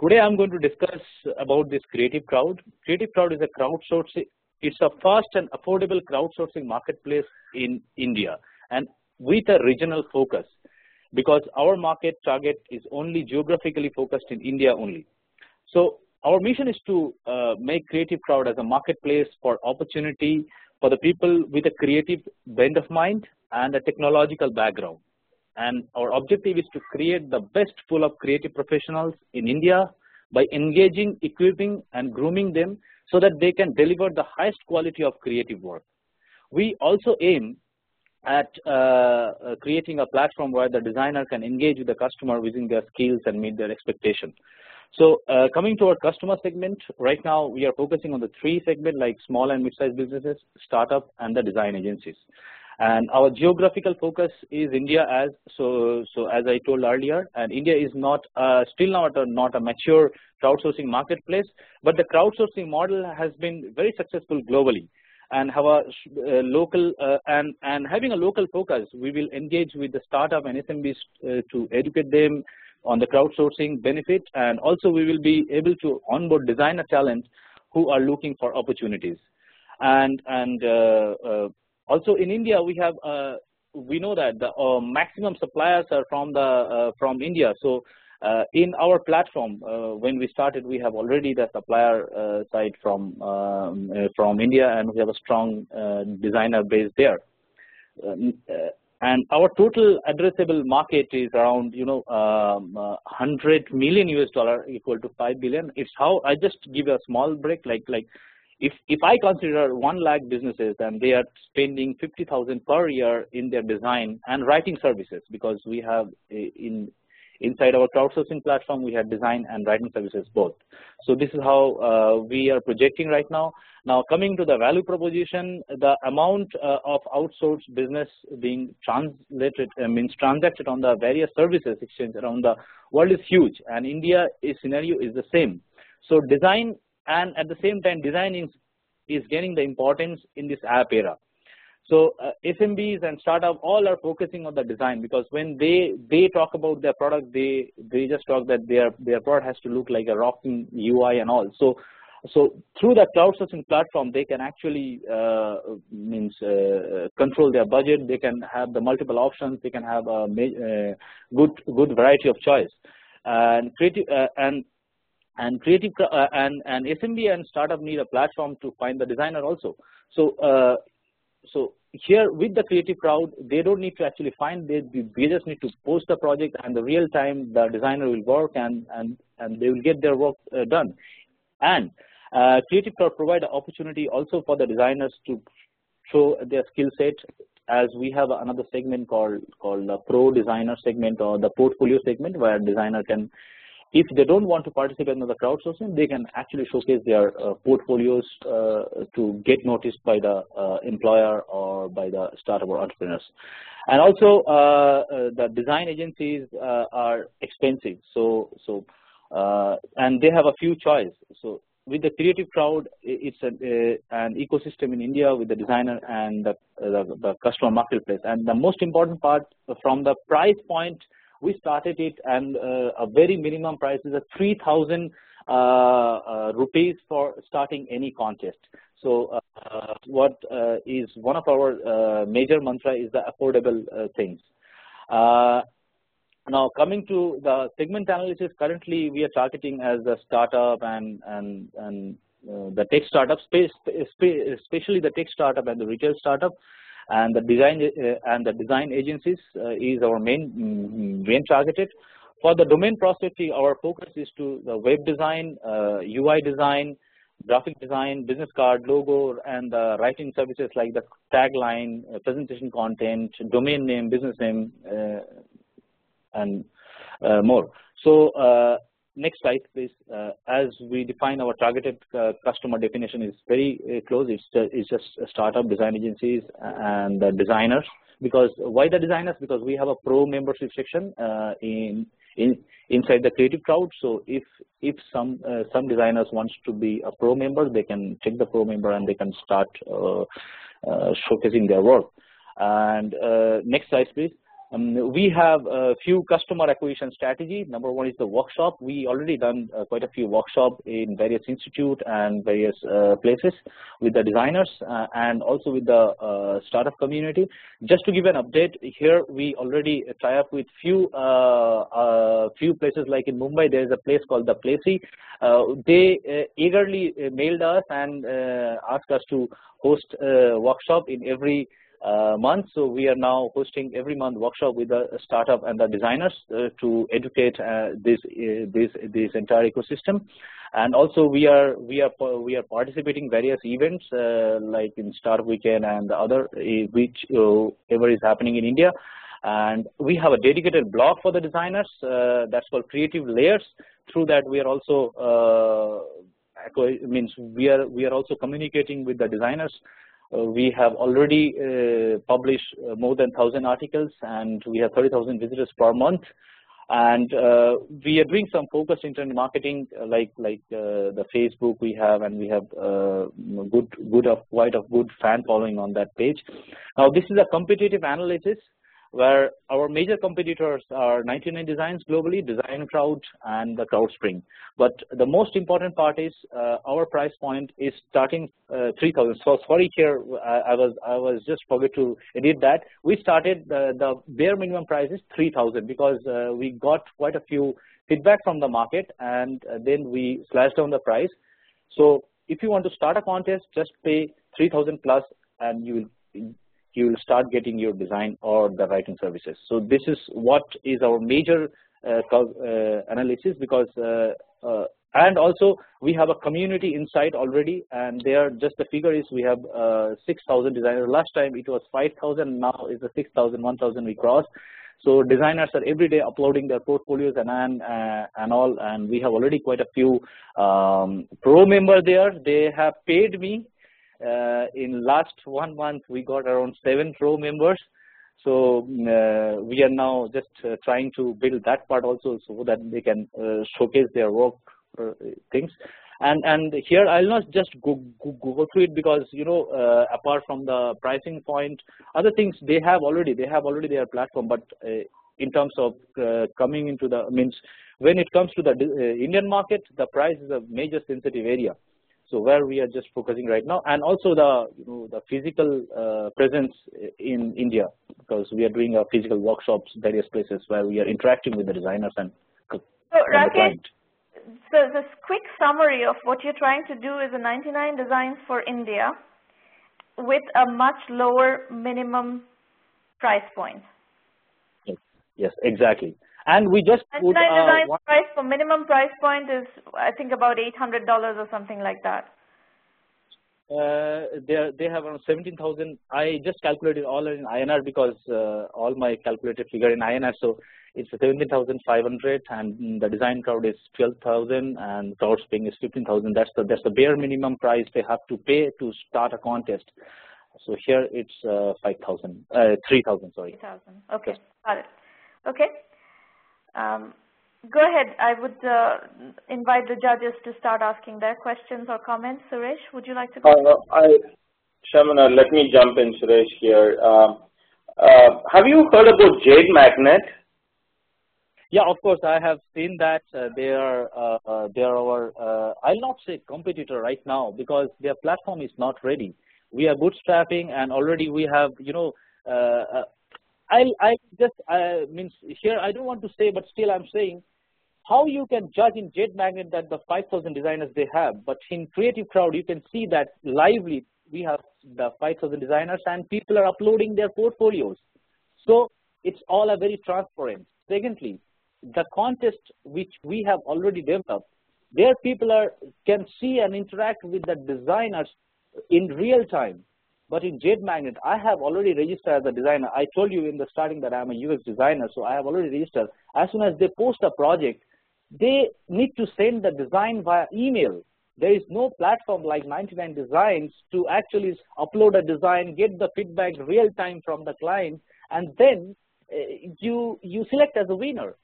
[SPEAKER 7] today I'm going to discuss about this Creative Crowd. Creative Crowd is a crowdsourcing. It's a fast and affordable crowdsourcing marketplace in India, and with a regional focus, because our market target is only geographically focused in India only. So our mission is to make Creative Crowd as a marketplace for opportunity for the people with a creative bent of mind and a technological background. And our objective is to create the best pool of creative professionals in India by engaging, equipping, and grooming them so that they can deliver the highest quality of creative work. We also aim at creating a platform where the designer can engage with the customer using their skills and meet their expectation. So coming to our customer segment, right now we are focusing on the three segments like small and mid-sized businesses, startup, and the design agencies. And our geographical focus is India, as I told earlier, and India is still not a mature crowdsourcing marketplace, but the crowdsourcing model has been very successful globally. And have a local and having a local focus, we will engage with the startup and SMBs to educate them on the crowdsourcing benefit, and also we will be able to onboard designer talent who are looking for opportunities. And also in India, we know that the maximum suppliers are from India. So in our platform, when we started, we have already the supplier side from India, and we have a strong designer base there. And our total addressable market is around $100 million equal to 5 billion. It's how I just give a small break, like if I consider 1 lakh businesses and they are spending 50,000 per year in their design and writing services, because we have inside our crowdsourcing platform, we have design and writing services both. So this is how we are projecting right now. Now coming to the value proposition, the amount of outsourced business being transacted on the various services exchange around the world is huge, and India's scenario is the same. So design, and at the same time, design is gaining the importance in this app era. So SMBs and startup all are focusing on the design, because when they talk about their product, they just talk that their product has to look like a rocking UI and all. So through the crowdsourcing platform, they can actually control their budget. They can have the multiple options. They can have a good variety of choice. And SMB and startup need a platform to find the designer also. So so here with the Creative Crowd, they don't need to actually find, they just need to post the project, and the real time the designer will work and they will get their work done. And Creative Crowd provide an opportunity also for the designers to show their skill set, as we have another segment called the Pro Designer segment, or the Portfolio segment, where designer can, if they don't want to participate in the crowdsourcing, they can actually showcase their portfolios to get noticed by the employer or by the startup or entrepreneurs. And also the design agencies are expensive, and they have a few choices. So with the Creative Crowd, it's an ecosystem in India with the designer and the customer marketplace. And the most important part, from the price point, we started it, and a very minimum price is 3,000 rupees for starting any contest. So what is one of our major mantra is the affordable things. Now coming to the segment analysis, currently we are targeting as the startup and the tech startup space, especially the tech startup and the retail startup. And the design agencies is our main targeted. For the domain prospecting, our focus is to the web design, UI design, graphic design, business card, logo, and the writing services like the tagline, presentation content, domain name, business name, and more. So next slide, please. As we define our targeted customer definition is very close. It's just startup, design agencies, and the designers. Because why the designers? Because we have a pro membership section inside the Creative Crowd. So if some designers wants to be a pro member, they can check the pro member and they can start showcasing their work. And next slide, please. We have a few customer acquisition strategy. Number one is the workshop. We already done quite a few workshops in various institutes and various places with the designers and also with the startup community. Just to give an update, here we already tie up with few places, like in Mumbai there is a place called the Placey. They eagerly mailed us and asked us to host a workshop in every month. So we are now hosting every month workshop with the startup and the designers to educate this entire ecosystem. And also we are participating various events like in Startup Weekend and the other whichever is happening in India. And we have a dedicated blog for the designers that's called Creative Layers. Through that we are also we are also communicating with the designers. We have already published more than 1,000 articles, and we have 30,000 visitors per month. And we are doing some focused internet marketing, like the Facebook we have, and we have quite a good fan following on that page. Now this is a competitive analysis where our major competitors are 99 Designs globally, Design Crowd, and the CrowdSpring. But the most important part is our price point is starting 3,000. So sorry here, I was just forget to edit that. We started the bare minimum price is 3,000 because we got quite a few feedback from the market, and then we slashed down the price. So if you want to start a contest, just pay 3,000 plus, and you will start getting your design or the writing services. So this is what is our major analysis, because and also we have a community inside already, and there just the figure is we have 6,000 designers. Last time it was 5,000, now is the 6,000, 1,000 we crossed. So designers are every day uploading their portfolios and all, and we have already quite a few pro members there. They have paid me. In last 1 month, we got around 7 pro members. So we are now just trying to build that part also, so that they can showcase their work things. And here I'll not just go through it, because apart from the pricing point, other things they have already their platform. But in terms of coming into the when it comes to the Indian market, the price is a major sensitive area. So where we are just focusing right now, and also the physical presence in India, because we are doing physical workshops, various places where we are interacting with the designers and
[SPEAKER 1] so Rakesh, so this quick summary of what you're trying to do is the 99 Designs for India, with a much lower minimum price point.
[SPEAKER 7] Yes, exactly. And we just put
[SPEAKER 1] design price for minimum price point is, I think, about $800 or something like that.
[SPEAKER 7] They have around 17,000. I just calculated all in INR because all my calculated figure in INR. So it's 17,500, and the design crowd is 12,000, and crowd paying is 15,000. That's the bare minimum price they have to pay to start a contest. So here it's 3,000. Sorry.
[SPEAKER 1] 3,000. Okay, got it. Okay. Go ahead. I would invite the judges to start asking their questions or comments. Suresh, would you like to go?
[SPEAKER 4] Sramana, let me jump in, Suresh, here. Have you heard about Jade Magnet?
[SPEAKER 7] Yeah, of course, I have seen that. They are our, I'll not say competitor right now because their platform is not ready. We are bootstrapping, and already we have, means here I don't want to say, but still I'm saying how you can judge in Jade Magnet that the 5,000 designers they have, but in Creative Crowd you can see that lively we have the 5,000 designers and people are uploading their portfolios. So it's all a very transparent. Secondly, the contest which we have already developed, there people can see and interact with the designers in real time. But in Jade Magnet, I have already registered as a designer. I told you in the starting that I'm a UX designer, so I have already registered. As soon as they post a project, they need to send the design via email. There is no platform like 99 Designs to actually upload a design, get the feedback real time from the client, and then you select as a winner.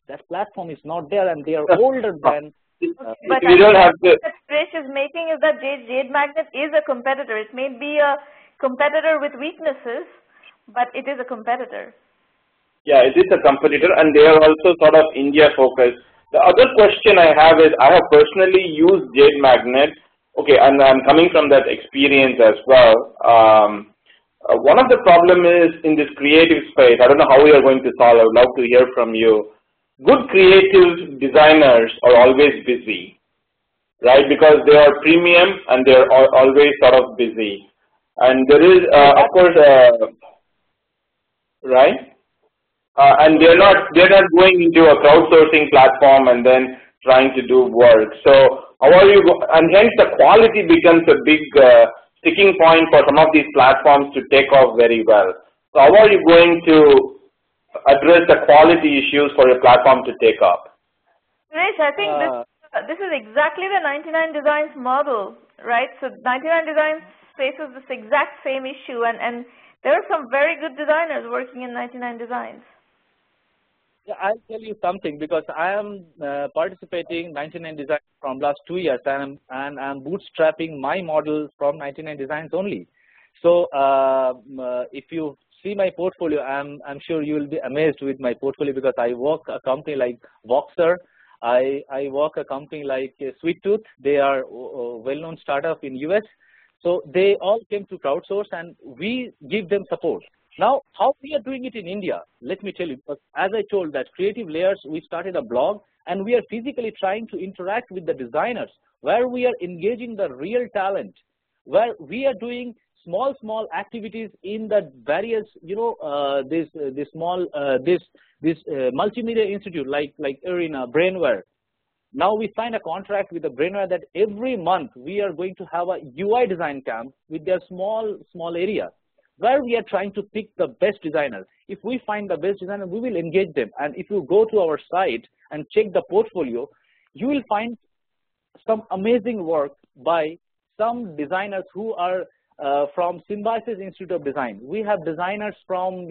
[SPEAKER 7] That platform is not there, and they are older than.
[SPEAKER 1] But you don't have to. What Suresh is making is that Jade Magnet is a competitor. It may be a competitor with weaknesses, but it is a competitor.
[SPEAKER 4] Yeah, it is a competitor, and they are also sort of India focused. The other question I have is, I have personally used Jade Magnet. Okay, and I'm coming from that experience as well. One of the problem is in this creative space. I don't know how we are going to solve. I would love to hear from you. Good creative designers are always busy, right? Because they are premium and they are always sort of busy. And there is, of course, right? And they're not going into a crowdsourcing platform and then trying to do work. So how are you? And hence the quality becomes a big sticking point for some of these platforms to take off very well. So how are you going to address the quality issues for your platform to take up?
[SPEAKER 1] Suresh, I think this is exactly the 99 Designs model, right? So 99 Designs faces this exact same issue, and there are some very good designers working in 99 Designs.
[SPEAKER 7] Yeah, I'll tell you something because I am participating 99 Designs from last 2 years, and I'm bootstrapping my model from 99 Designs only. So if you see my portfolio, I'm sure you will be amazed with my portfolio because I work a company like Voxer. I work a company like Sweet Tooth. They are a well-known startup in US. So they all came to crowdsource, and we give them support. Now, how we are doing it in India, let me tell you, because as I told that Creative Layers, we started a blog, and we are physically trying to interact with the designers, where we are engaging the real talent, where we are doing small activities in the various, this multimedia institute like Arena, Brainware. Now we signed a contract with the Brainware that every month we are going to have a UI design camp with their small area, where we are trying to pick the best designers. If we find the best designer, we will engage them. And if you go to our site and check the portfolio, you will find some amazing work by some designers who are from Symbiosis Institute of Design. We have designers from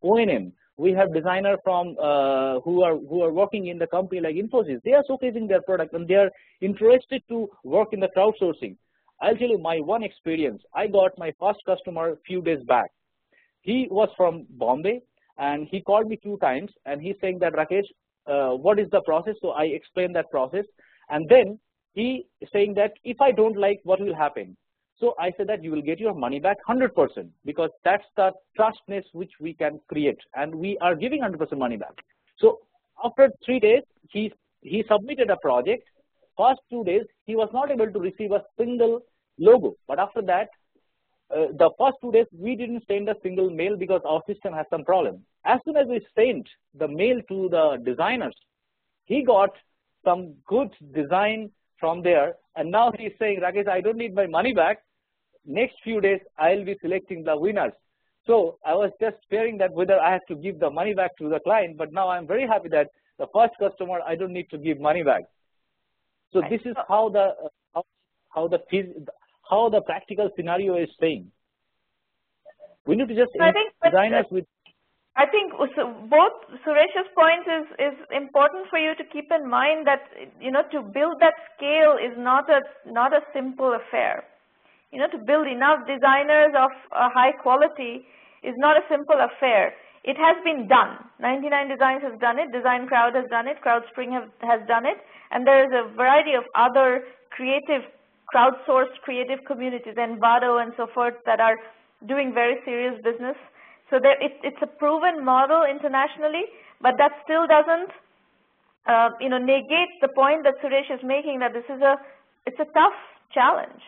[SPEAKER 7] O&M. We have designers from who are working in the company like Infosys. They are showcasing their product, and they are interested to work in the crowdsourcing. I'll tell you my one experience. I got my first customer a few days back. He was from Bombay, and he called me 2 times, and he's saying that, Rakesh, what is the process? So I explained that process, and then he saying that if I don't like, what will happen? So I said that you will get your money back 100%, because that's the trustness which we can create, and we are giving 100% money back. So after 3 days, he submitted a project. First 2 days, he was not able to receive a single logo, but after that, the first 2 days, we didn't send a single mail because our system has some problem. As soon as we sent the mail to the designers, he got some good design from there, and now he's saying, Rakesh, I don't need my money back. Next few days, I'll be selecting the winners. So I was just fearing that whether I have to give the money back to the client, but now I'm very happy that the first customer, I don't need to give money back. So this is how the practical scenario is saying. We need to just designers with.
[SPEAKER 1] I think both Suresh's points is important for you to keep in mind that, you know, to build that scale is not a simple affair. You know, to build enough designers of a high quality is not a simple affair. It has been done. 99 Designs has done it. Design Crowd has done it. CrowdSpring has done it. And there is a variety of other creative, crowdsourced creative communities, Envato and so forth, that are doing very serious business. So it's a proven model internationally, but that still doesn't, you know, negate the point that Suresh is making, that it's a tough challenge.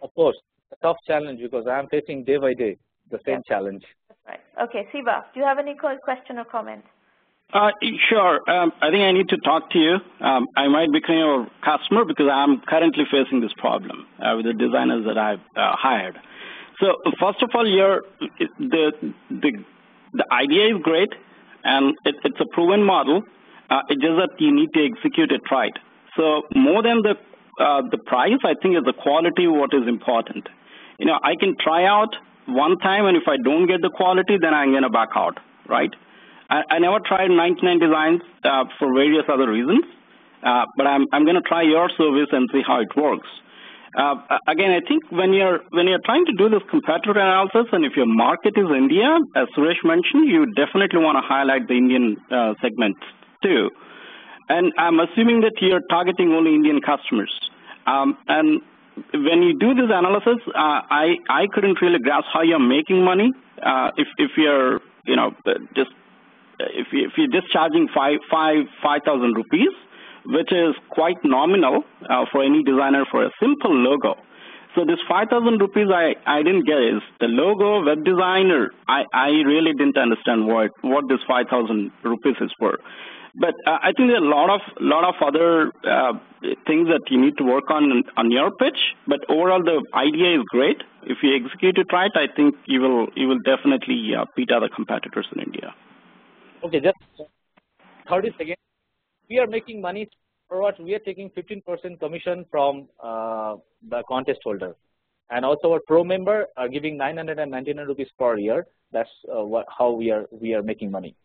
[SPEAKER 7] Of course, a tough challenge, because I am facing day by day the same challenge.
[SPEAKER 1] That's right. Okay, Siva, do you have any question or comment?
[SPEAKER 3] Sure. I think I need to talk to you. I might become your customer because I'm currently facing this problem with the designers that I've hired. So first of all, the idea is great, and it's a proven model. It's just that you need to execute it right. So more than the price, I think is the quality what is important. You know, I can try out one time, and if I don't get the quality, then I'm going to back out, right? I never tried 99 Designs for various other reasons, but I'm going to try your service and see how it works. Again, I think when you're trying to do this competitor analysis, and if your market is India, as Suresh mentioned, you definitely want to highlight the Indian segment too. And I'm assuming that you're targeting only Indian customers. And when you do this analysis, I couldn't really grasp how you're making money if you're, you know, if you're just charging 5,000 rupees, which is quite nominal for any designer for a simple logo. So this 5,000 rupees I didn't get is the logo, web designer. I really didn't understand what this 5,000 rupees is for. But I think there are a lot of other things that you need to work on your pitch. But overall, the idea is great. If you execute it right, I think you will definitely beat other competitors in India.
[SPEAKER 7] Okay, just 30 seconds. We are making money for what? We are taking 15% commission from the contest holder, and also our pro member are giving 999 rupees per year. That's how we are making money.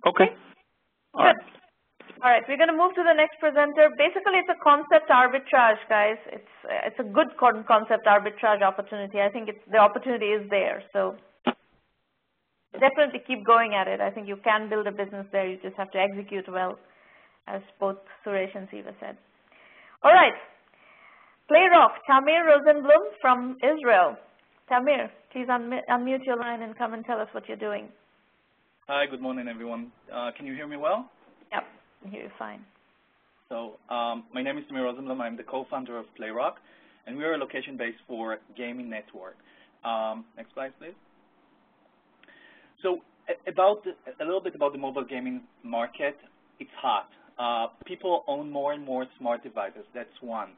[SPEAKER 3] Okay. All right.
[SPEAKER 1] All right, we're going to move to the next presenter. Basically, it's a concept arbitrage, guys. It's a good concept arbitrage opportunity. I think the opportunity is there. So definitely keep going at it. I think you can build a business there. You just have to execute well, as both Suresh and Siva said. All right, Playrock, Tamir Rosenblum from Israel. Tamir, please unmute your line and come and tell us what you're doing.
[SPEAKER 8] Hi, good morning, everyone. Can you hear me well?
[SPEAKER 1] Yep, I hear you fine.
[SPEAKER 8] So my name is Tamir Rosenblum. I'm the co-founder of Playrock, and we are a location base for gaming network. Next slide, please. So a little bit about the mobile gaming market. It's hot. People own more and more smart devices. That's one.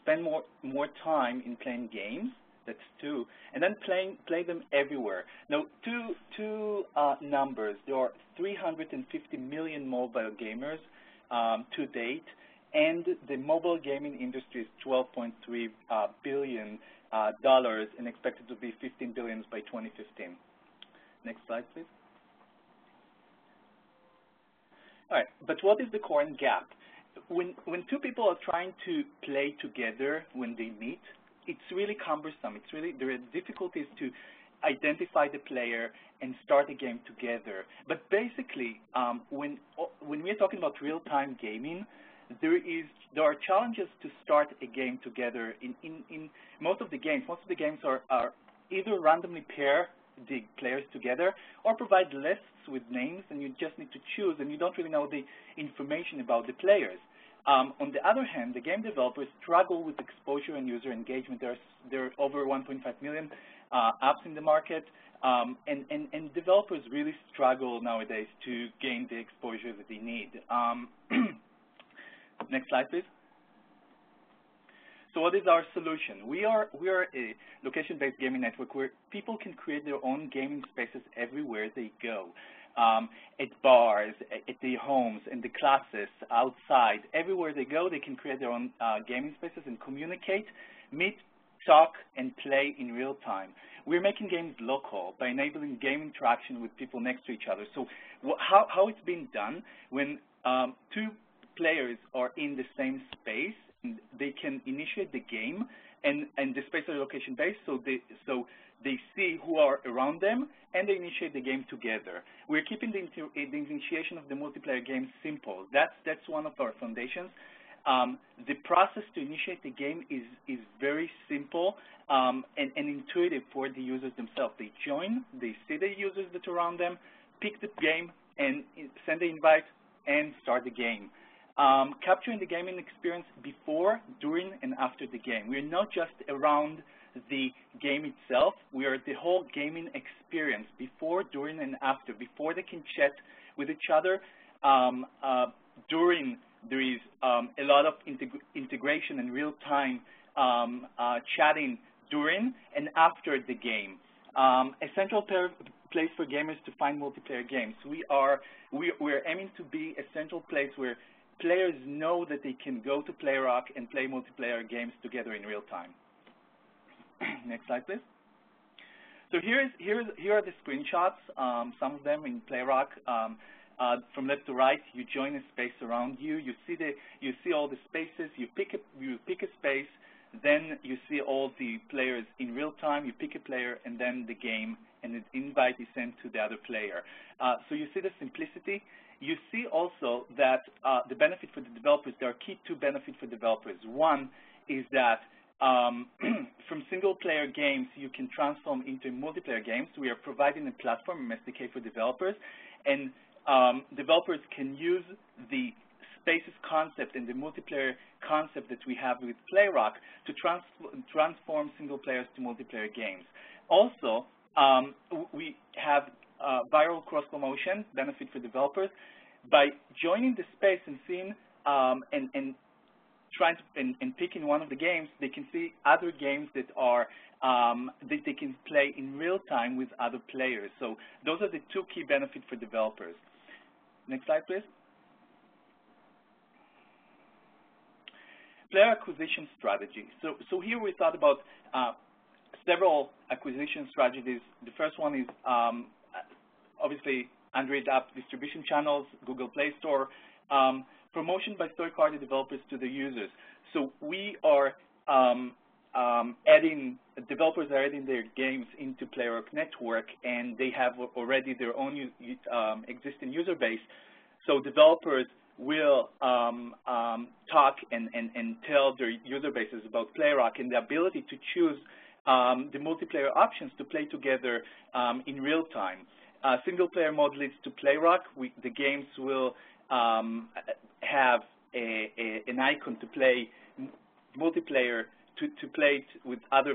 [SPEAKER 8] Spend more time in playing games. That's two. And then play them everywhere. Now, two numbers. There are 350 million mobile gamers to date, and the mobile gaming industry is $12.3 billion and expected to be $15 billion by 2015. Next slide, please. All right, but what is the current gap? When two people are trying to play together when they meet, it's really cumbersome. There are difficulties to identify the player and start a game together. But basically, when we're talking about real-time gaming, there are challenges to start a game together. In most of the games are either randomly pair the players together or provide lists with names, and you just need to choose, and you don't really know the information about the players. On the other hand, the game developers struggle with exposure and user engagement. There are over 1.5 million apps in the market, and developers really struggle nowadays to gain the exposure that they need. Next slide, please. So what is our solution? We are a location-based gaming network where people can create their own gaming spaces everywhere they go. At bars, at their homes, in the classes, outside, everywhere they go, they can create their own gaming spaces and communicate, meet, talk, and play in real time. We're making games local by enabling game interaction with people next to each other. So how it's been done, when two players are in the same space, they can initiate the game, and the space are location-based, so they see who are around them, and they initiate the game together. We're keeping the initiation of the multiplayer game simple. That's one of our foundations. The process to initiate the game is very simple and intuitive for the users themselves. They join, they see the users that are around them, pick the game, and send the invite, and start the game. Capturing the gaming experience before, during, and after the game. We're not just around the game itself, we are the whole gaming experience, before, during, and after. Before they can chat with each other, during there is a lot of integration and real-time chatting during and after the game. A central place for gamers to find multiplayer games. We're aiming to be a central place where players know that they can go to PlayRock and play multiplayer games together in real time. Next slide, please. So here are the screenshots, some of them in PlayRock. From left to right, you join a space around you. You see all the spaces. You pick a space, then you see all the players in real time. You pick a player, and then the game, and the invite is sent to the other player. So you see the simplicity. You see also that the benefit for the developers, there are two benefits for developers. One is that from single-player games, you can transform into multiplayer games. We are providing a platform, an SDK for developers, and developers can use the spaces concept and the multiplayer concept that we have with PlayRock to transform single players to multiplayer games. Also, we have viral cross-promotion, benefit for developers. By joining the space and seeing and trying to and picking one of the games, they can see other games that are that they can play in real time with other players. So those are the two key benefits for developers. Next slide, please. Player acquisition strategy. So here we thought about several acquisition strategies. The first one is obviously Android app distribution channels, Google Play Store, promotion by third-party developers to the users. So we are developers are adding their games into PlayRock Network, and they have already their own existing user base. So developers will talk and tell their user bases about PlayRock, and the ability to choose the multiplayer options to play together in real time. Single-player mode leads to PlayRock. The games will have an icon to play multiplayer to play with other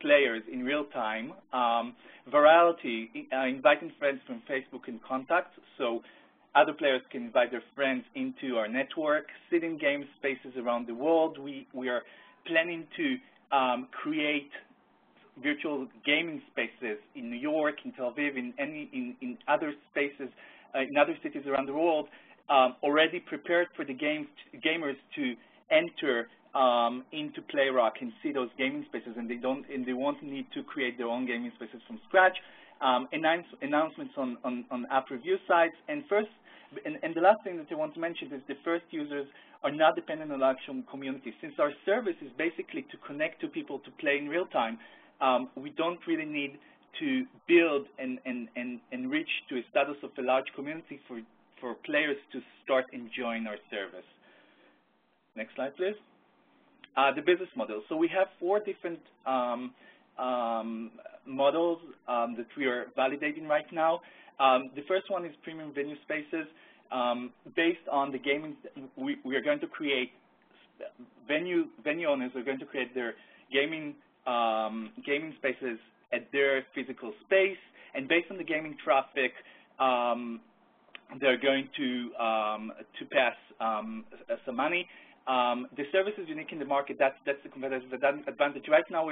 [SPEAKER 8] players in real time. Virality, inviting friends from Facebook and contacts, so other players can invite their friends into our network. Sitting game spaces around the world. We are planning to create virtual gaming spaces in New York, in Tel Aviv, in other spaces, in other cities around the world, already prepared for the gamers to enter into PlayRock and see those gaming spaces, and they won't need to create their own gaming spaces from scratch. Announcements on app review sites, and the last thing that I want to mention is the first users are not dependent on actual community. Since our service is basically to connect to people to play in real time, we don't really need to build and reach to a status of a large community for players to start enjoying our service. Next slide, please. The business model. So we have 4 different models that we are validating right now. The first one is premium venue spaces. based on the gaming, we are going to create venue owners are going to create their gaming spaces at their physical space, and based on the gaming traffic, they're going to pass some money. The service is unique in the market. That's the competitive advantage. Right now,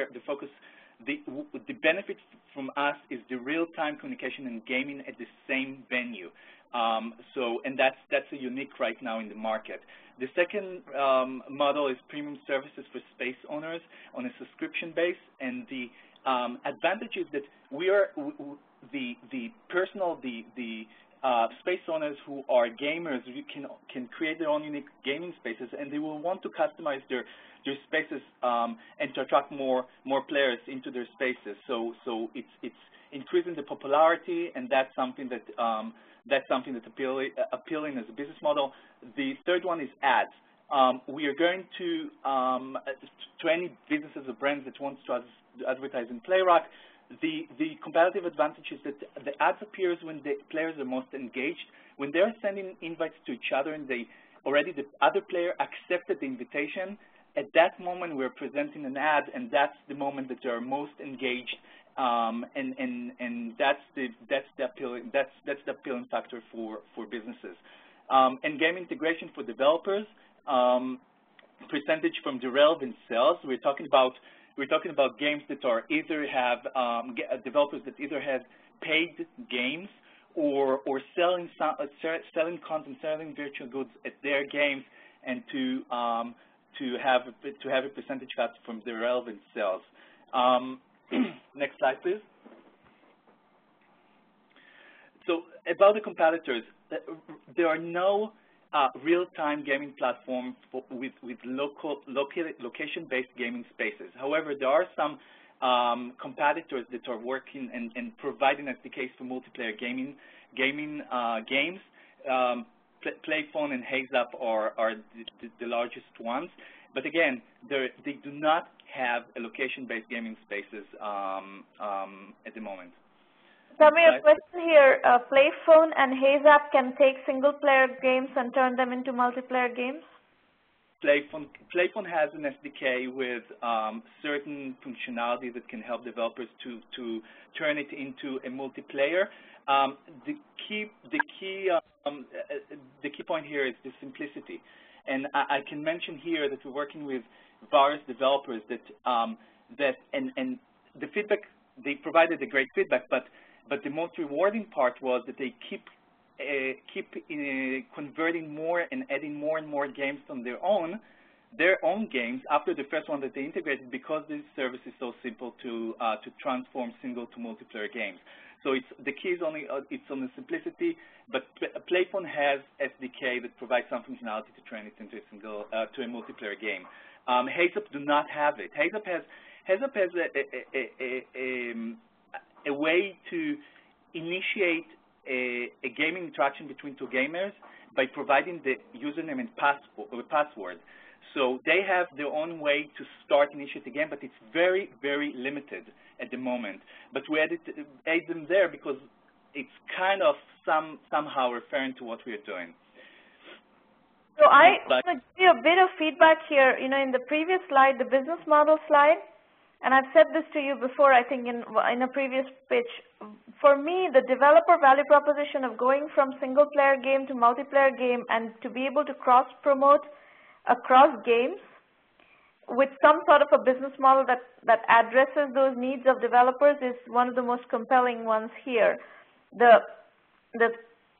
[SPEAKER 8] the benefit from us is the real-time communication and gaming at the same venue. And that's a unique right now in the market. The second model is premium services for space owners on a subscription base, and the advantage is that we are the space owners who are gamers can create their own unique gaming spaces, and they will want to customize their spaces and to attract more players into their spaces. So it's increasing the popularity, and that's something that's appealing as a business model. The third one is ads. We are going to any businesses or brands that want to advertise in PlayRock. The competitive advantage is that the ads appears when the players are most engaged. When they're sending invites to each other and the other player accepted the invitation, at that moment we're presenting an ad, and that's the moment that they're most engaged, and that's the appealing factor for businesses. And game integration for developers, percentage from the relevant sales. We're talking about games that are either have developers that either have paid games or selling content, selling virtual goods at their games, and to have a percentage cut from the relevant sales. Next slide, please. So about the competitors, there are no real-time gaming platform with location-based gaming spaces. However, there are some competitors that are working and providing SDKs for multiplayer gaming games. PlayPhone and HazeUp are the largest ones. But again, they do not have a location-based gaming spaces at the moment.
[SPEAKER 1] Tell me a question here. PlayPhone and HazeUp can take single-player games and turn them into multiplayer games?
[SPEAKER 8] PlayPhone has an SDK with certain functionality that can help developers to turn it into a multiplayer. The key point here is the simplicity, and I can mention here that we're working with various developers that and the feedback, they provided a great feedback, but the most rewarding part was that they keep converting more and adding more and more games on their own games after the first one that they integrated, because this service is so simple to transform single to multiplayer games. So the key is it's on the simplicity, but PlayPhone has SDK that provides some functionality to turn it into to a multiplayer game. HazeUp do not have it. HazeUp has a way to initiate a gaming interaction between two gamers by providing the username and password. So they have their own way to start initiate the game, but it's very, very limited at the moment. But we add them there because it's kind of somehow referring to what we are doing.
[SPEAKER 1] So I want to give you a bit of feedback here. You know, in the previous slide, the business model slide, and I've said this to you before, I think in a previous pitch. For me, the developer value proposition of going from single-player game to multiplayer game and to be able to cross-promote across games with some sort of a business model that addresses those needs of developers is one of the most compelling ones here. The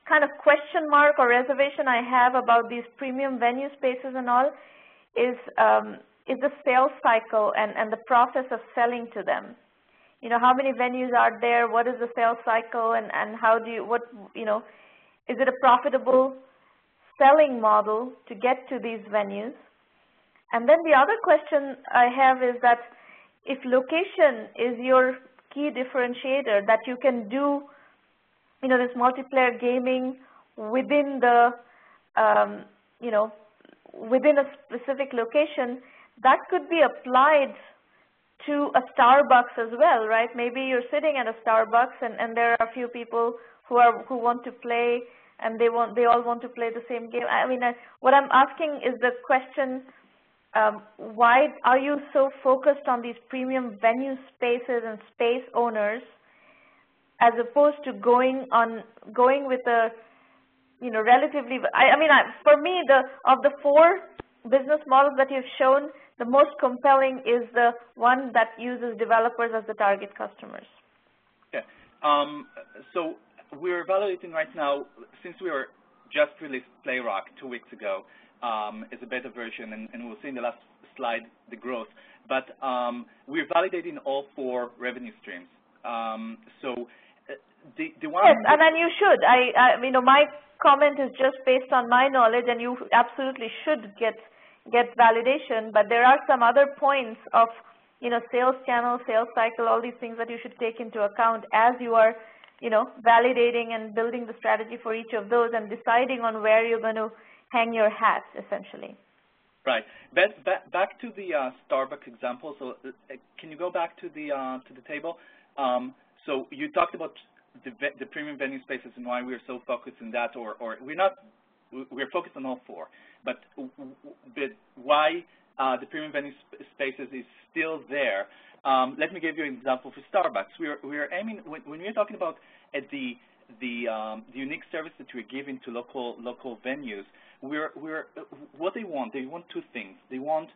[SPEAKER 1] kind of question mark or reservation I have about these premium venue spaces and all is the sales cycle and the process of selling to them. You know, how many venues are there? What is the sales cycle, and how do you, is it a profitable selling model to get to these venues? And then the other question I have is that if location is your key differentiator, that you can do, this multiplayer gaming within the, within a specific location, that could be applied to a Starbucks as well, right? Maybe you're sitting at a Starbucks and there are a few people who want to play and they all want to play the same game. I mean, what I'm asking is the question, why are you so focused on these premium venue spaces and space owners, as opposed to going with a, you know, relatively, for me, of the four business models that you've shown, the most compelling is the one that uses developers as the target customers.
[SPEAKER 8] Okay. So we're evaluating right now, since we were just released PlayRock 2 weeks ago, as a beta version, and we'll see in the last slide the growth. But we're validating all four revenue streams. So the one.
[SPEAKER 1] Yes, and then you should. You know, my comment is just based on my knowledge, and you absolutely should get validation. But there are some other points of, you know, sales channel, sales cycle, all these things that you should take into account as you are, you know, validating and building the strategy for each of those and deciding on where you're going to hang your hat, essentially.
[SPEAKER 8] Right. Back to the Starbucks example. So can you go back to the table? So you talked about the premium venue spaces and why we're so focused on that, or we're not. We're focused on all four, but why the premium venue spaces is still there. Let me give you an example for Starbucks. We're aiming, when we're talking about the unique service that we're giving to local venues, what they want two things. They want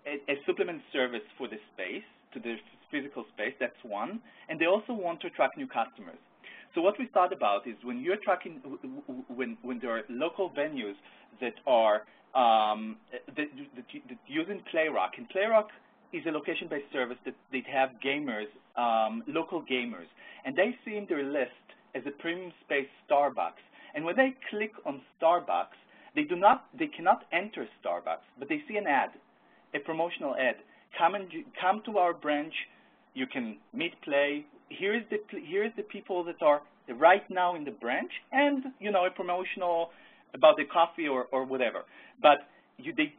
[SPEAKER 8] a supplement service for the space, to the physical space, that's one, and they also want to attract new customers. So what we thought about is when you're tracking, when there are local venues that are that using PlayRock, and PlayRock is a location-based service that they have gamers, local gamers, and they see in their list as a premium space Starbucks. And when they click on Starbucks, they cannot enter Starbucks, but they see an ad, a promotional ad. Come to our branch. You can meet, play. Here's the people that are right now in the branch, and you know, a promotional about the coffee or whatever. But they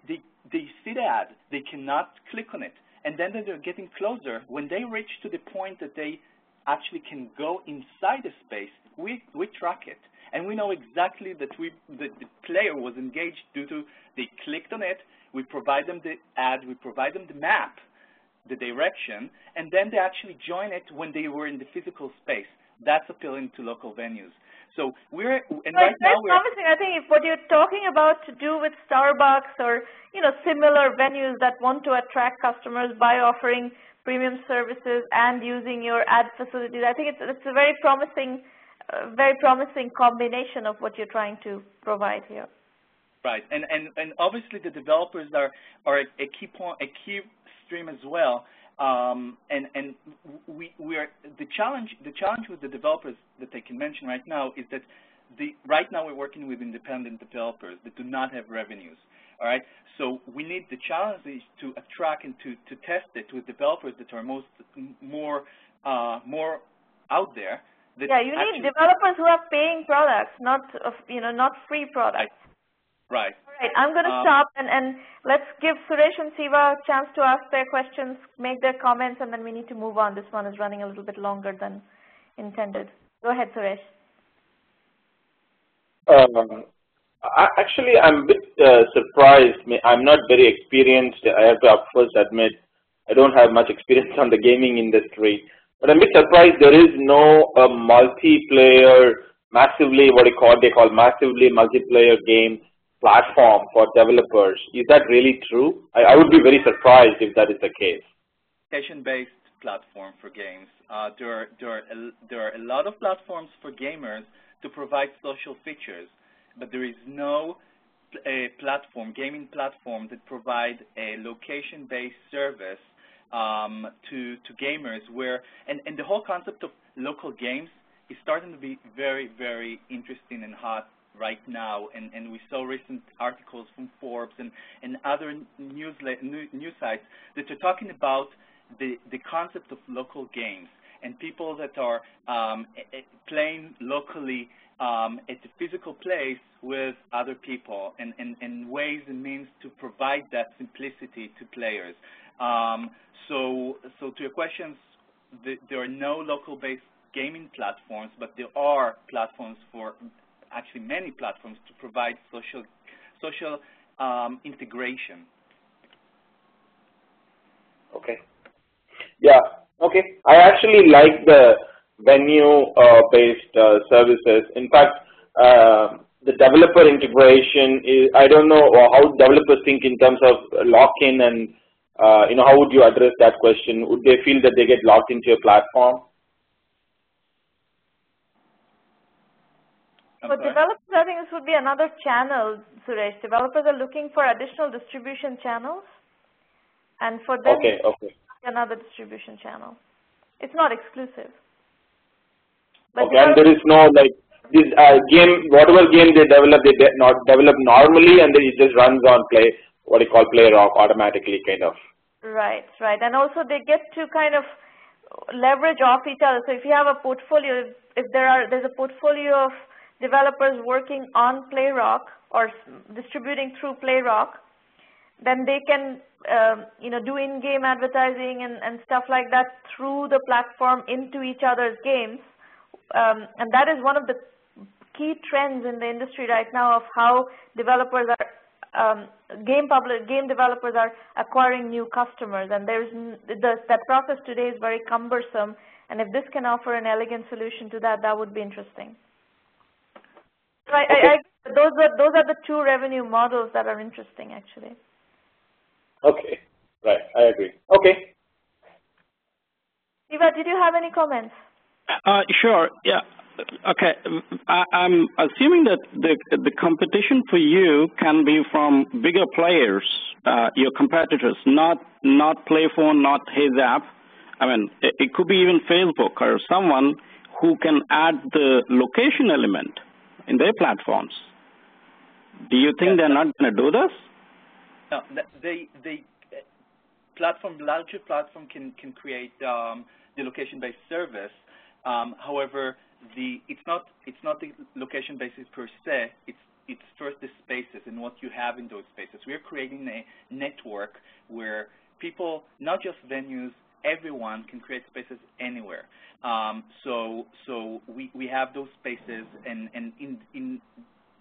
[SPEAKER 8] see the ad, they cannot click on it, and then they're getting closer. When they reach to the point that they actually can go inside the space, we track it, and we know exactly that the player was engaged due to they clicked on it. We provide them the ad, we provide them the map, the direction, and then they actually join it when they were in the physical space. That's appealing to local venues. So right now we're promising.
[SPEAKER 1] I think if what you're talking about to do with Starbucks or, you know, similar venues that want to attract customers by offering premium services and using your ad facilities, I think it's a very promising combination of what you're trying to provide here.
[SPEAKER 8] Right, and obviously the developers are a key stream as well. And we are the challenge with the developers that I can mention right now is that right now we're working with independent developers that do not have revenues. All right, so we need the challenge is to attract and to test it with developers that are more out there.
[SPEAKER 1] Yeah, you need developers who have paying products, not free products.
[SPEAKER 8] Right.
[SPEAKER 1] All right, I'm going to stop and let's give Suresh and Siva a chance to ask their questions, make their comments, and then we need to move on. This one is running a little bit longer than intended. Go ahead, Suresh.
[SPEAKER 4] Actually, I'm a bit surprised. I'm not very experienced. I have to first admit I don't have much experience on the gaming industry. But I'm a bit surprised there is no multiplayer, massively they call massively multiplayer game platform for developers. Is that really true? I would be very surprised if that is the case.
[SPEAKER 8] Location-based platform for games. There are a lot of platforms for gamers to provide social features, but there is no gaming platform that provides a location-based service to gamers. And the whole concept of local games is starting to be very, very interesting and hot right now, and we saw recent articles from Forbes and other news sites that are talking about the concept of local games and people that are playing locally at a physical place with other people and ways and means to provide that simplicity to players. So to your questions, there are no local-based gaming platforms, but there are platforms for actually many platforms to provide social integration.
[SPEAKER 4] Okay. Yeah. Okay. I actually like the venue-based services. In fact, the developer integration is, I don't know how developers think in terms of lock-in and, how would you address that question? Would they feel that they get locked into your platform?
[SPEAKER 1] For developers, I think this would be another channel, Suresh. Developers are looking for additional distribution channels, and for them, another distribution channel. It's not exclusive. But
[SPEAKER 4] and there is no like this game. Whatever game they develop normally, and then it just runs on PlayRock automatically, kind of.
[SPEAKER 1] Right, and also they get to kind of leverage off each other. So if you have a portfolio, if there's a portfolio of developers working on PlayRock or distributing through PlayRock, then they can do in-game advertising and stuff like that through the platform into each other's games, and that is one of the key trends in the industry right now of how developers are game developers are acquiring new customers, and that process today is very cumbersome, and if this can offer an elegant solution to that, that would be interesting. So those are the two revenue models that are interesting, actually.
[SPEAKER 4] Okay, right, I agree. Okay.
[SPEAKER 1] Eva, did you have any comments?
[SPEAKER 3] Sure, yeah. Okay, I'm assuming that the competition for you can be from bigger players, your competitors, not Playphone, not His App. I mean, it could be even Facebook or someone who can add the location element in their platforms. Do you think they're not going to do this?
[SPEAKER 8] No, larger platform can create the location-based service. However, it's not the location basis per se. It's first the spaces and what you have in those spaces. We are creating a network where people, not just venues, everyone can create spaces anywhere. So we have those spaces, and in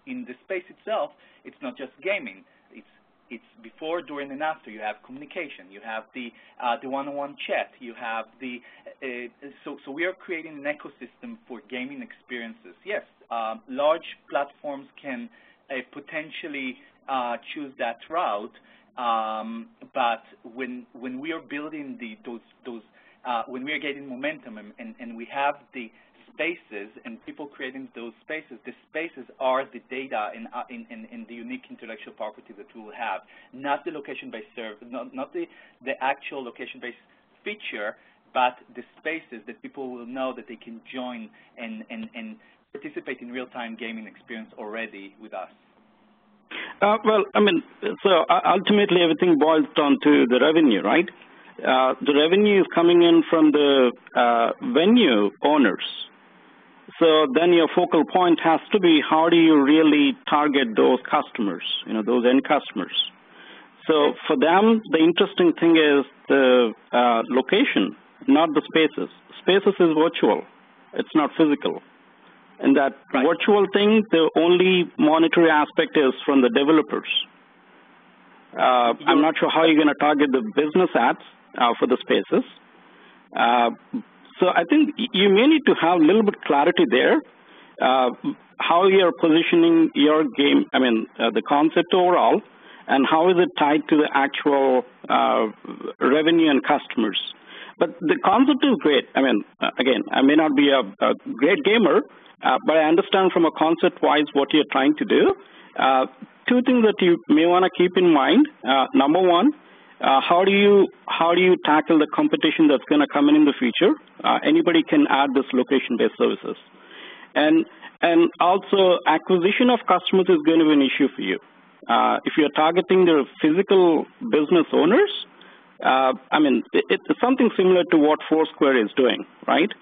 [SPEAKER 8] the space itself, it's not just gaming. It's before, during, and after. You have communication. You have the one-on-one chat. You have so we are creating an ecosystem for gaming experiences. Yes, large platforms can potentially choose that route, but when we are building when we are getting momentum and we have the spaces and people creating those spaces, the spaces are the data and the unique intellectual property that we will have, not the location-based service, not the actual location-based feature, but the spaces that people will know that they can join and participate in real-time gaming experience already with us.
[SPEAKER 3] Well, I mean, so ultimately everything boils down to the revenue, right? The revenue is coming in from the venue owners. So then your focal point has to be, how do you really target those customers, those end customers? So for them, the interesting thing is the location, not the spaces. Spaces is virtual. It's not physical. And that virtual thing, the only monetary aspect is from the developers. I'm not sure how you're going to target the business ads for the spaces. So I think you may need to have a little bit clarity there, how you're positioning your game, the concept overall, and how is it tied to the actual revenue and customers. But the concept is great. Again, I may not be a great gamer, but I understand from a concept-wise what you're trying to do. Two things that you may want to keep in mind. Number one, how do you tackle the competition that's going to come in the future? Anybody can add this location-based services, and also acquisition of customers is going to be an issue for you. If you're targeting the physical business owners, it's something similar to what Foursquare is doing, right?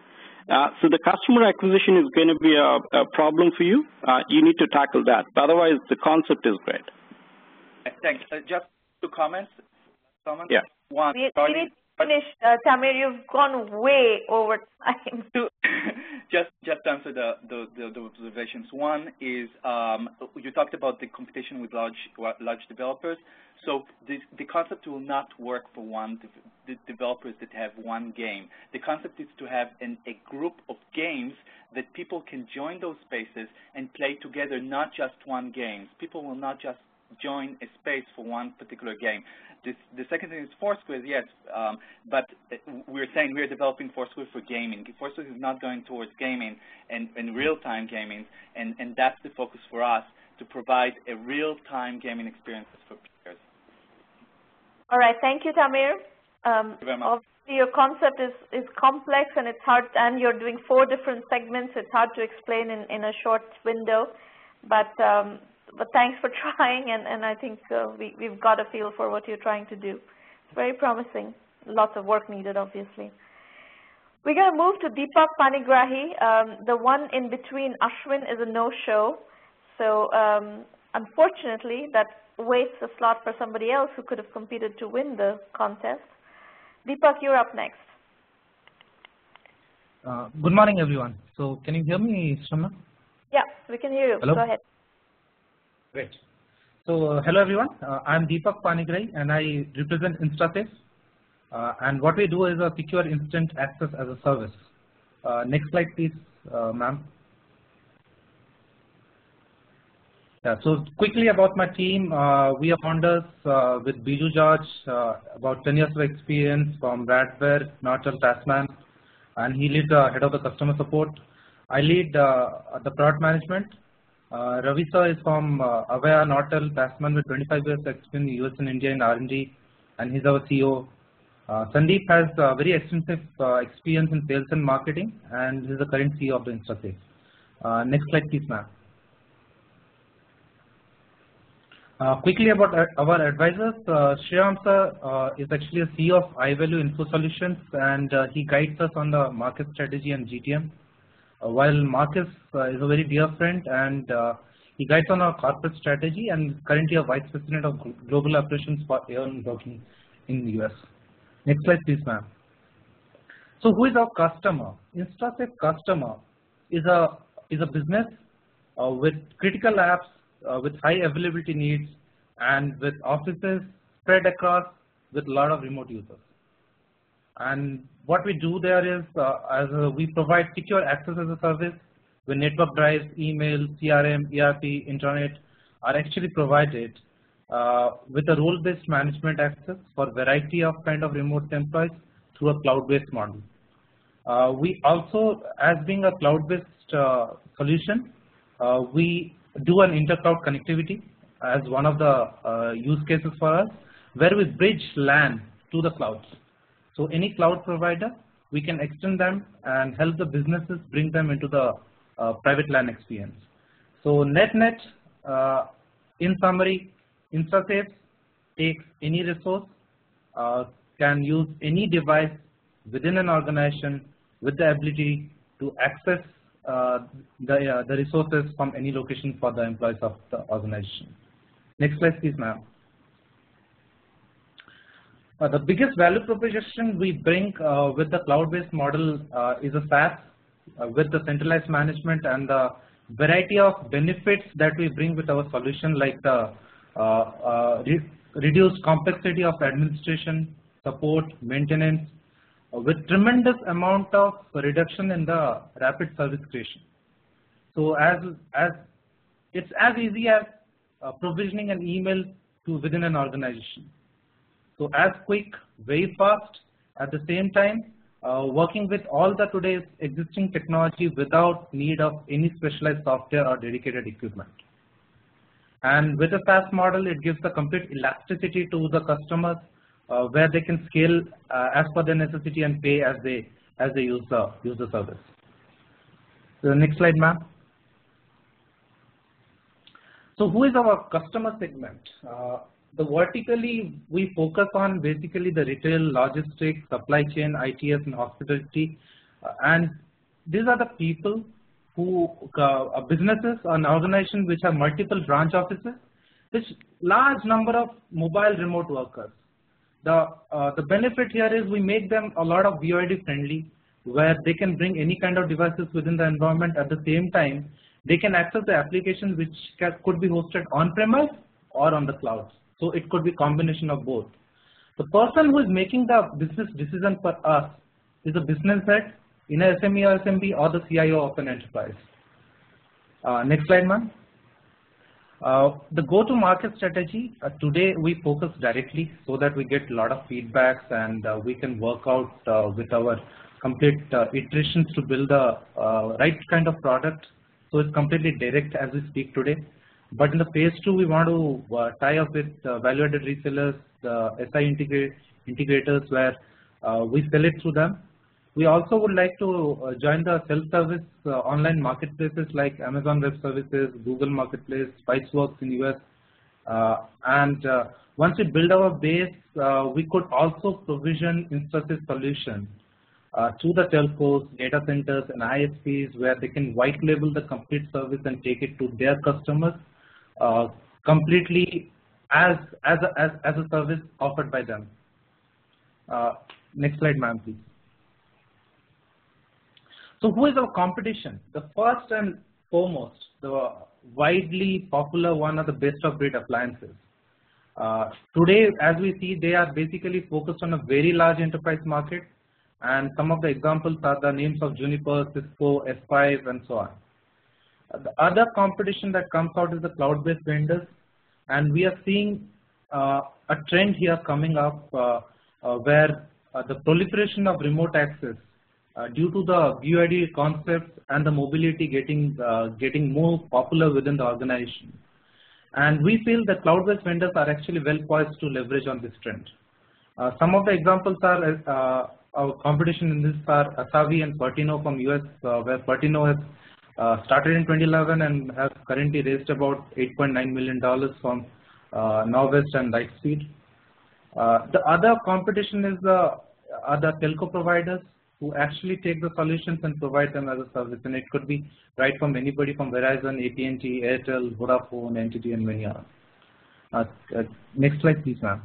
[SPEAKER 3] So the customer acquisition is going to be a problem for you. You need to tackle that. Otherwise, the concept is great.
[SPEAKER 8] Thanks. Just 2 comments.
[SPEAKER 3] Yeah.
[SPEAKER 8] One,
[SPEAKER 1] we need to finish, Tamir. You've gone way over time.
[SPEAKER 8] just to answer the observations. One is you talked about the competition with large developers. So the concept will not work for the developers that have one game. The concept is to have a group of games that people can join those spaces and play together, not just one game. People will not just join a space for one particular game. The second thing is Foursquare, yes, but we're saying we're developing Foursquare for gaming. Foursquare is not going towards gaming and real-time gaming, and that's the focus for us, to provide a real-time gaming experience for players.
[SPEAKER 1] All right, thank you, Tamir.
[SPEAKER 8] Thank you very much.
[SPEAKER 1] Obviously, your concept is complex, and it's hard, and you're doing 4 different segments. It's hard to explain in a short window, but thanks for trying, and I think we've got a feel for what you're trying to do. It's very promising. Lots of work needed, obviously. We're going to move to Deepak Panigrahi. The one in between Ashwin is a no-show, so unfortunately, that waits a slot for somebody else who could have competed to win the contest. Deepak, you're up next.
[SPEAKER 9] Good morning, everyone. So, can you hear me, Sramana?
[SPEAKER 1] Yeah, we can hear you.
[SPEAKER 9] Hello?
[SPEAKER 1] Go ahead.
[SPEAKER 9] Great. So, hello, everyone. I'm Deepak Panigrahi, and I represent InstaSafe. And what we do is a secure instant access as a service. Next slide, please, ma'am. Yeah, so quickly about my team, we are founders with Biju George, about 10 years of experience from Radware, Nortel, Tasman, and he leads the head of the customer support. I lead the product management. Ravi sir is from Avaya, Nortel, Tasman with 25 years of experience in the US and India in R&D, and he's our CEO. Sandeep has very extensive experience in sales and marketing, and he's the current CEO of the InstaSafe. Next slide, please, ma'am. Quickly about our advisors, Sriram sir is actually a CEO of iValue Info Solutions, and he guides us on the market strategy and GTM. While Marcus is a very dear friend, and he guides on our corporate strategy, and currently a Vice President of Global Operations for Aon Broking in the US. Next slide, please, ma'am. So, who is our customer? InstaSafe customer is a business with critical apps, with high availability needs, and with offices spread across with a lot of remote users. And what we do there is, we provide secure access as a service where network drives, email, CRM, ERP, internet are actually provided with a role-based management access for a variety of kind of remote employees through a cloud-based model. We also, as being a cloud-based solution, we do an inter-cloud connectivity as one of the use cases for us, where we bridge LAN to the clouds. So any cloud provider, we can extend them and help the businesses bring them into the private LAN experience. So net-net, in summary, InstaSafe takes any resource, can use any device within an organization with the ability to access the resources from any location for the employees of the organization. Next slide, please, ma'am. The biggest value proposition we bring with the cloud-based model is a SaaS with the centralized management and the variety of benefits that we bring with our solution, like the reduced complexity of administration, support, maintenance, with tremendous amount of reduction in the rapid service creation. So it's as easy as provisioning an email to within an organization. So as quick, very fast, at the same time, working with all the today's existing technology without need of any specialized software or dedicated equipment. And with a SaaS model, it gives the complete elasticity to the customers, where they can scale as per their necessity and pay as they use the service. So the next slide, ma'am. So who is our customer segment? The vertically we focus on basically the retail, logistics, supply chain, ITS, and hospitality, and these are the people who businesses and organizations which have multiple branch offices, which large number of mobile remote workers. The benefit here is we make them a lot of BYD friendly. where they can bring any kind of devices within the environment. At the same time, they can access the applications which could be hosted on-premise or on the cloud. So it could be a combination of both. The person who is making the business decision for us is a business head in a SME or SMB or the CIO of an enterprise. Next slide, ma'am. The go-to-market strategy, today we focus directly so that we get a lot of feedbacks and we can work out with our complete iterations to build the right kind of product. So it's completely direct as we speak today. But in the phase 2, we want to tie up with value-added resellers, SI integrators where we sell it through them. We also would like to join the self-service online marketplaces like Amazon Web Services, Google Marketplace, Spiceworks in US. And once we build our base, we could also provision instances solution to the telcos, data centers, and ISPs where they can white label the complete service and take it to their customers completely as a service offered by them. Next slide, ma'am, please. So who is our competition? The first and foremost, the widely popular one are the best of breed appliances. Today, as we see, they are basically focused on a very large enterprise market, and some of the examples are the names of Juniper, Cisco, F5, and so on. The other competition that comes out is the cloud-based vendors, and we are seeing a trend here coming up where the proliferation of remote access due to the BUID concept and the mobility getting more popular within the organization. And we feel that cloud-based vendors are actually well poised to leverage on this trend. Some of the examples are our competition in this are Asavi and Pertino from US, where Pertino has started in 2011 and has currently raised about $8.9 million from Norwest and Lightspeed. The other competition is the other telco providers who actually take the solutions and provide them as a service, and it could be right from anybody from Verizon, AT&T, Airtel, Vodafone, NTT, and many others. Next slide, please, ma'am.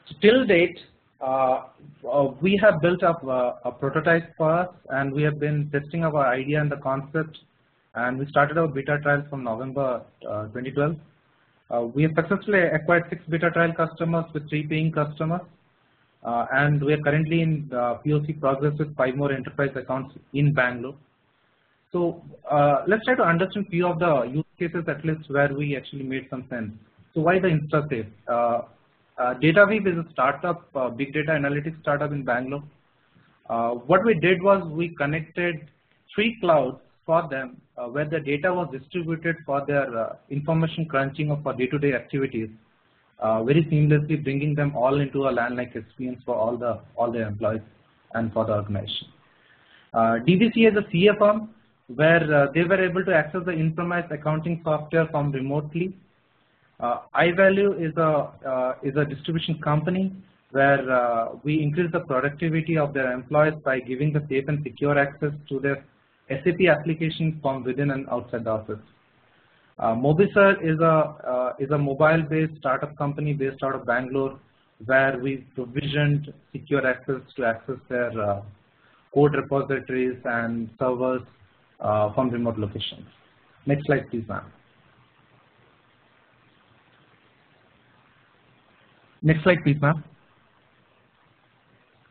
[SPEAKER 9] So till date, we have built up a prototype for us, and we have been testing our idea and the concept, and we started our beta trials from November 2012. We have successfully acquired 6 beta trial customers with 3 paying customers. And we are currently in POC progress with 5 more enterprise accounts in Bangalore. So let's try to understand a few of the use cases at least where we actually made some sense. So why the InstaSafe? DataWeave is a startup, big data analytics startup in Bangalore. What we did was we connected 3 clouds for them where the data was distributed for their information crunching of our day-to-day activities. Very seamlessly bringing them all into a LAN-like experience for all the employees and for the organization. DVC is a CA firm where they were able to access the in-premise accounting software from remotely. iValue is a distribution company where we increase the productivity of their employees by giving the safe and secure access to their SAP applications from within and outside the office. Mobisur is a mobile-based startup company based out of Bangalore, where we provisioned secure access to access their code repositories and servers from remote locations. Next slide, please, ma'am. Next slide, please, ma'am.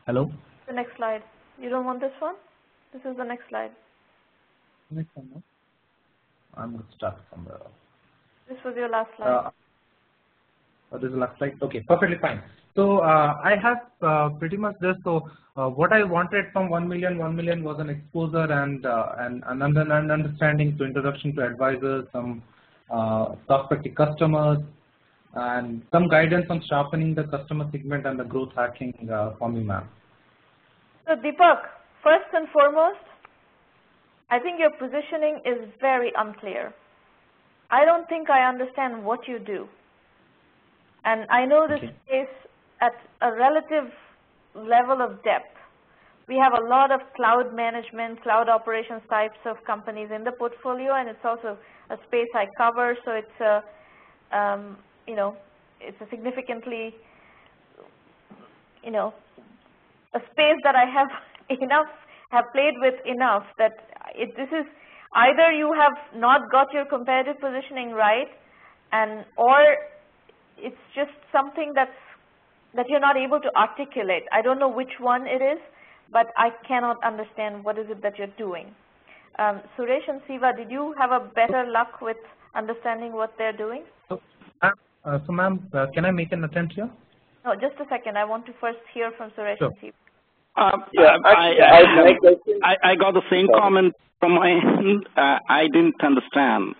[SPEAKER 9] Hello?
[SPEAKER 1] The next slide. You don't want this one? This is the next slide.
[SPEAKER 9] Next one, ma'am. I'm going to start somewhere else.
[SPEAKER 1] This was your last slide.
[SPEAKER 9] This is the last slide? Okay, perfectly fine. So I have pretty much this. So what I wanted from 1 million was an exposure and an understanding to introduction to advisors, some prospective customers, and some guidance on sharpening the customer segment and the growth hacking for me, ma'am.
[SPEAKER 1] So Deepak, first and foremost, I think your positioning is very unclear. I don't think I understand what you do. And I know this space at a relative level of depth. We have a lot of cloud management, cloud operations types of companies in the portfolio, and it's also a space I cover, so it's a, it's a significantly, a space that I have played with enough that this is either you have not got your competitive positioning right, or it's just something that you're not able to articulate. I don't know which one it is, but I cannot understand what is it that you're doing. Suresh and Siva, did you have a better luck with understanding what they're doing?
[SPEAKER 9] So ma'am, can I make an attempt here?
[SPEAKER 1] No, just a second. I want to first hear from Suresh and Siva.
[SPEAKER 3] I got the same comment from my end. I didn't understand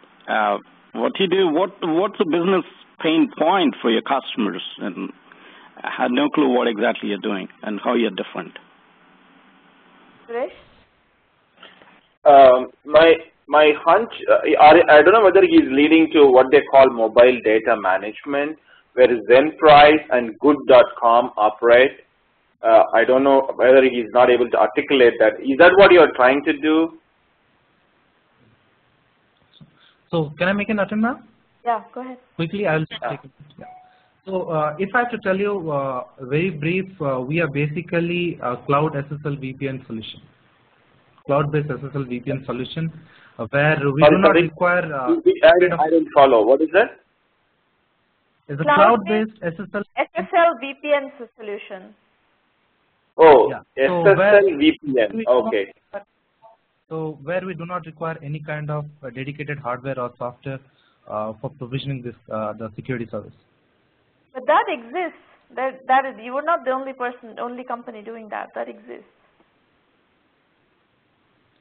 [SPEAKER 3] what you do. What's the business pain point for your customers? And I had no clue what exactly you're doing and how you're different.
[SPEAKER 1] Suresh?
[SPEAKER 4] My hunch, I don't know whether he's leading to what they call mobile data management, where Zenprice and Good.com operate. I don't know whether he's not able to articulate that. Is that what you're trying to do?
[SPEAKER 9] So can I make an attempt now?
[SPEAKER 1] Yeah, go ahead.
[SPEAKER 9] Quickly, I'll just take it. Yeah. So if I have to tell you very brief, we are basically a cloud SSL VPN solution, cloud-based SSL VPN solution, where we do not require.
[SPEAKER 4] I didn't follow. What is that?
[SPEAKER 9] It's a cloud-based SSL
[SPEAKER 1] VPN solution.
[SPEAKER 4] Oh,
[SPEAKER 9] yeah.
[SPEAKER 4] SSL VPN. Okay.
[SPEAKER 9] So where we do not require any kind of dedicated hardware or software for provisioning this the security service.
[SPEAKER 1] But that exists. That is, you are not the only company doing that. That exists.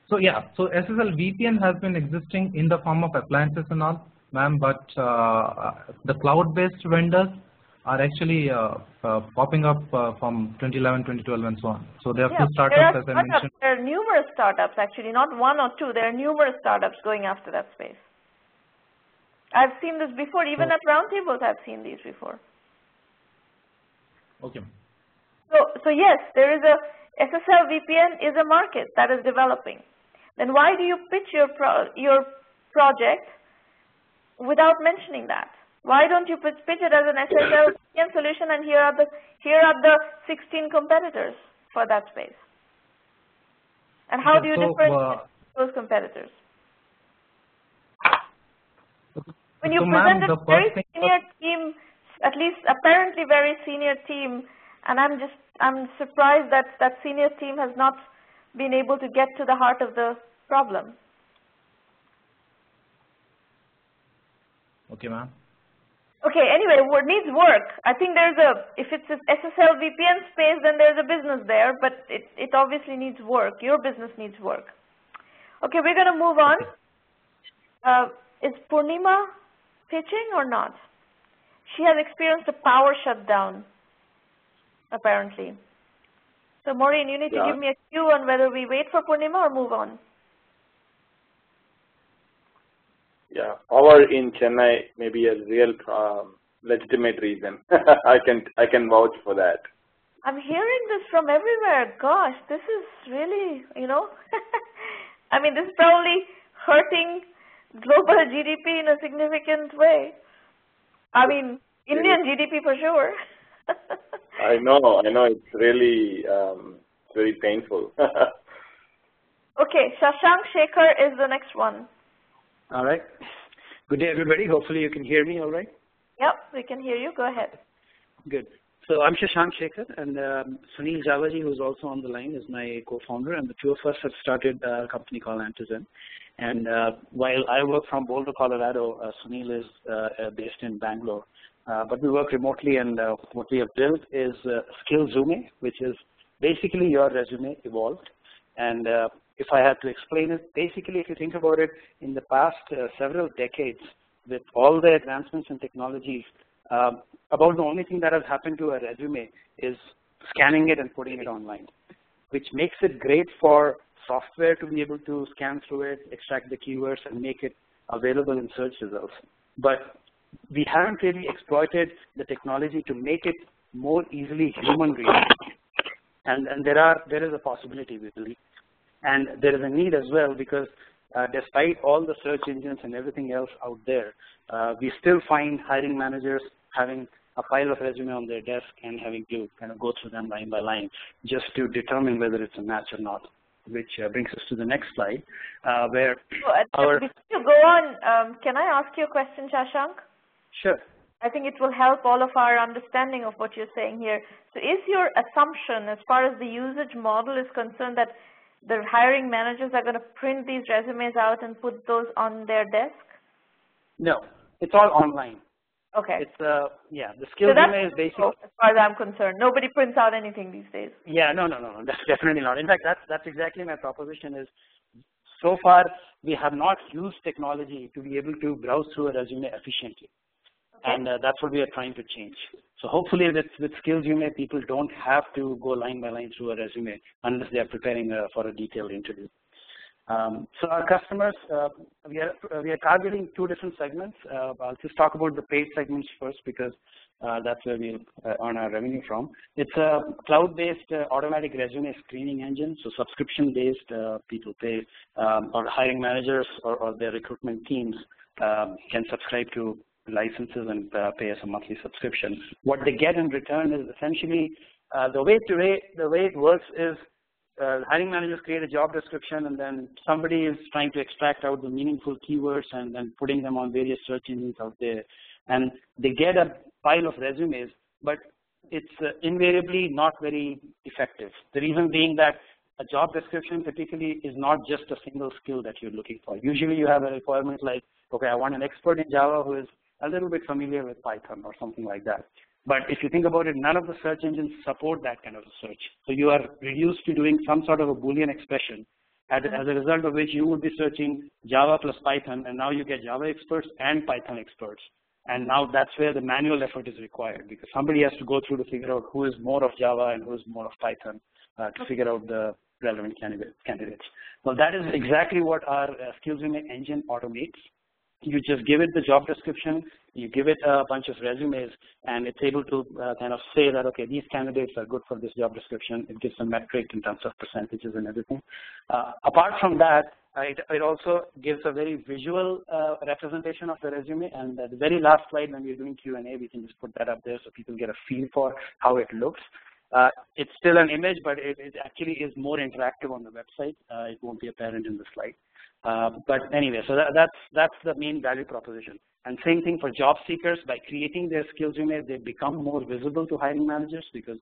[SPEAKER 9] So yeah, so SSL VPN has been existing in the form of appliances and all, ma'am, but the cloud-based vendors are actually popping up from 2011, 2012, and so on. So there are few startups, as I mentioned.
[SPEAKER 1] There are numerous startups, actually, not one or two. There are numerous startups going after that space. I've seen this before. Even at roundtables, I've seen these before.
[SPEAKER 9] Okay.
[SPEAKER 1] So yes, there is a SSL VPN is a market that is developing. Then why do you pitch your project without mentioning that? Why don't you pitch it as an SSL VPN solution, and here are the 16 competitors for that space? And how do you differentiate those competitors? When you present a very senior team, at least apparently very senior team, and I'm surprised that that senior team has not been able to get to the heart of the problem.
[SPEAKER 9] Okay, ma'am.
[SPEAKER 1] Okay, anyway, it needs work. I think if it's an SSL VPN space, then there's a business there, but it obviously needs work. Your business needs work. Okay, we're going to move on. Is Purnima pitching or not? She has experienced a power shutdown, apparently. So, Maureen, you need to give me a cue on whether we wait for Purnima or move on.
[SPEAKER 4] Yeah, power in Chennai may be a real legitimate reason. I can vouch for that.
[SPEAKER 1] I'm hearing this from everywhere. Gosh, this is really, I mean, this is probably hurting global GDP in a significant way. I mean, Indian GDP for sure.
[SPEAKER 4] I know. It's really very painful.
[SPEAKER 1] Okay, Shashank Shekhar is the next one.
[SPEAKER 10] All right. Good day, everybody. Hopefully you can hear me all right.
[SPEAKER 1] Yep, we can hear you. Go ahead.
[SPEAKER 10] Good. So I'm Shashank Shekhar, and Sunil Javaji, who's also on the line, is my co-founder, and the two of us have started a company called Antizen. And while I work from Boulder, Colorado, Sunil is based in Bangalore. But we work remotely, and what we have built is SkillZume, which is basically your resume evolved. And if I had to explain it, basically, if you think about it, in the past several decades, with all the advancements in technologies, about the only thing that has happened to a resume is scanning it and putting it online, which makes it great for software to be able to scan through it, extract the keywords, and make it available in search results. But we haven't really exploited the technology to make it more easily human readable. And there is a possibility, we believe. And there is a need as well, because despite all the search engines and everything else out there, we still find hiring managers having a pile of resume on their desk and having to kind of go through them line by line just to determine whether it's a match or not, which brings us to the next slide, where
[SPEAKER 1] before you go on, can I ask you a question, Shashank?
[SPEAKER 10] Sure.
[SPEAKER 1] I think it will help all of our understanding of what you're saying here. So is your assumption as far as the usage model is concerned that the hiring managers are going to print these resumes out and put those on their desk?
[SPEAKER 10] No, it's all online.
[SPEAKER 1] Okay.
[SPEAKER 10] It's yeah, the skills resume is basically.
[SPEAKER 1] As far as I'm concerned, nobody prints out anything these days.
[SPEAKER 10] Yeah, no, that's definitely not. In fact, that's exactly my proposition is. So far, we have not used technology to be able to browse through a resume efficiently. Okay. And that's what we are trying to change. So hopefully with skills resume, people don't have to go line by line through a resume unless they are preparing for a detailed interview. So our customers, we are targeting two different segments. I'll just talk about the paid segments first because that's where we earn our revenue from. It's a cloud-based automatic resume screening engine. So subscription-based, people pay, or hiring managers or their recruitment teams can subscribe to licenses and pay us a monthly subscription. What they get in return is essentially the way it works is hiring managers create a job description and then somebody is trying to extract out the meaningful keywords and then putting them on various search engines out there. And they get a pile of resumes, but it's invariably not very effective. The reason being that a job description typically is not just a single skill that you're looking for. Usually you have a requirement like, okay, I want an expert in Java who is a little bit familiar with Python or something like that. But if you think about it, none of the search engines support that kind of a search. So you are reduced to doing some sort of a Boolean expression, as a result of which you would be searching Java plus Python, and now you get Java experts and Python experts. And now that's where the manual effort is required because somebody has to go through to figure out who is more of Java and who is more of Python to figure out the relevant candidates. Well, that is exactly what our skills engine automates. You just give it the job description, you give it a bunch of resumes, and it's able to kind of say that, okay, these candidates are good for this job description. It gives a metric in terms of percentages and everything. Apart from that, it also gives a very visual representation of the resume. And the very last slide, when we're doing Q&A, we can just put that up there so people get a feel for how it looks. It's still an image, but it actually is more interactive on the website. It won't be apparent in the slide. But anyway, so that's the main value proposition. And same thing for job seekers. By creating their skills resume, they become more visible to hiring managers because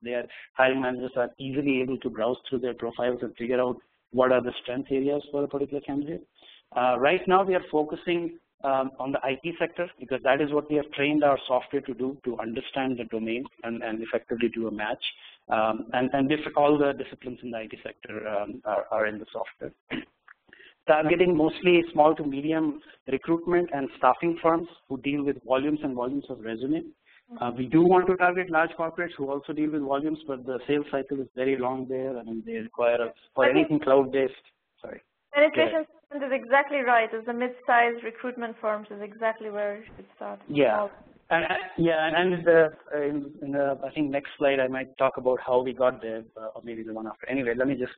[SPEAKER 10] hiring managers are easily able to browse through their profiles and figure out what are the strength areas for a particular candidate. Right now, we are focusing on the IT sector because that is what we have trained our software to do, to understand the domain and effectively do a match. And all the disciplines in the IT sector are in the software. Targeting mostly small to medium recruitment and staffing firms who deal with volumes and volumes of resume. We do want to target large corporates who also deal with volumes, but the sales cycle is very long there and they require for anything cloud-based. Sorry.
[SPEAKER 1] Penetration is exactly right. As the mid-sized recruitment firms is exactly where it should start.
[SPEAKER 10] Yeah. In the I think next slide I might talk about how we got there, or maybe the one after. Anyway, let me just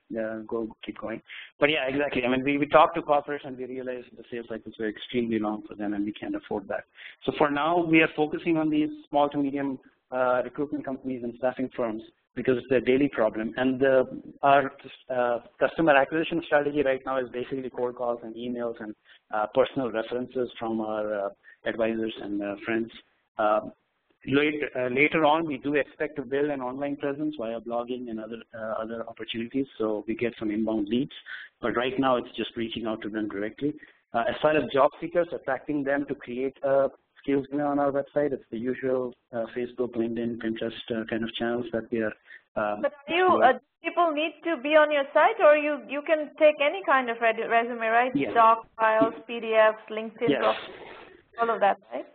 [SPEAKER 10] keep going. But yeah, exactly. I mean, we talked to corporates and we realized the sales cycles were extremely long for them, and we can't afford that. So for now, we are focusing on these small to medium recruitment companies and staffing firms because it's their daily problem. And our customer acquisition strategy right now is basically cold calls and emails and personal references from our advisors and friends. Later on, we do expect to build an online presence via blogging and other opportunities, so we get some inbound leads. But right now, it's just reaching out to them directly. As far as job seekers, attracting them to create a skills on our website, it's the usual Facebook, LinkedIn, Pinterest kind of channels that we are.
[SPEAKER 1] But people need to be on your site, or you can take any kind of resume, right?
[SPEAKER 10] Yes.
[SPEAKER 1] Doc files, PDFs, LinkedIn,
[SPEAKER 10] yes.
[SPEAKER 1] All of that, right?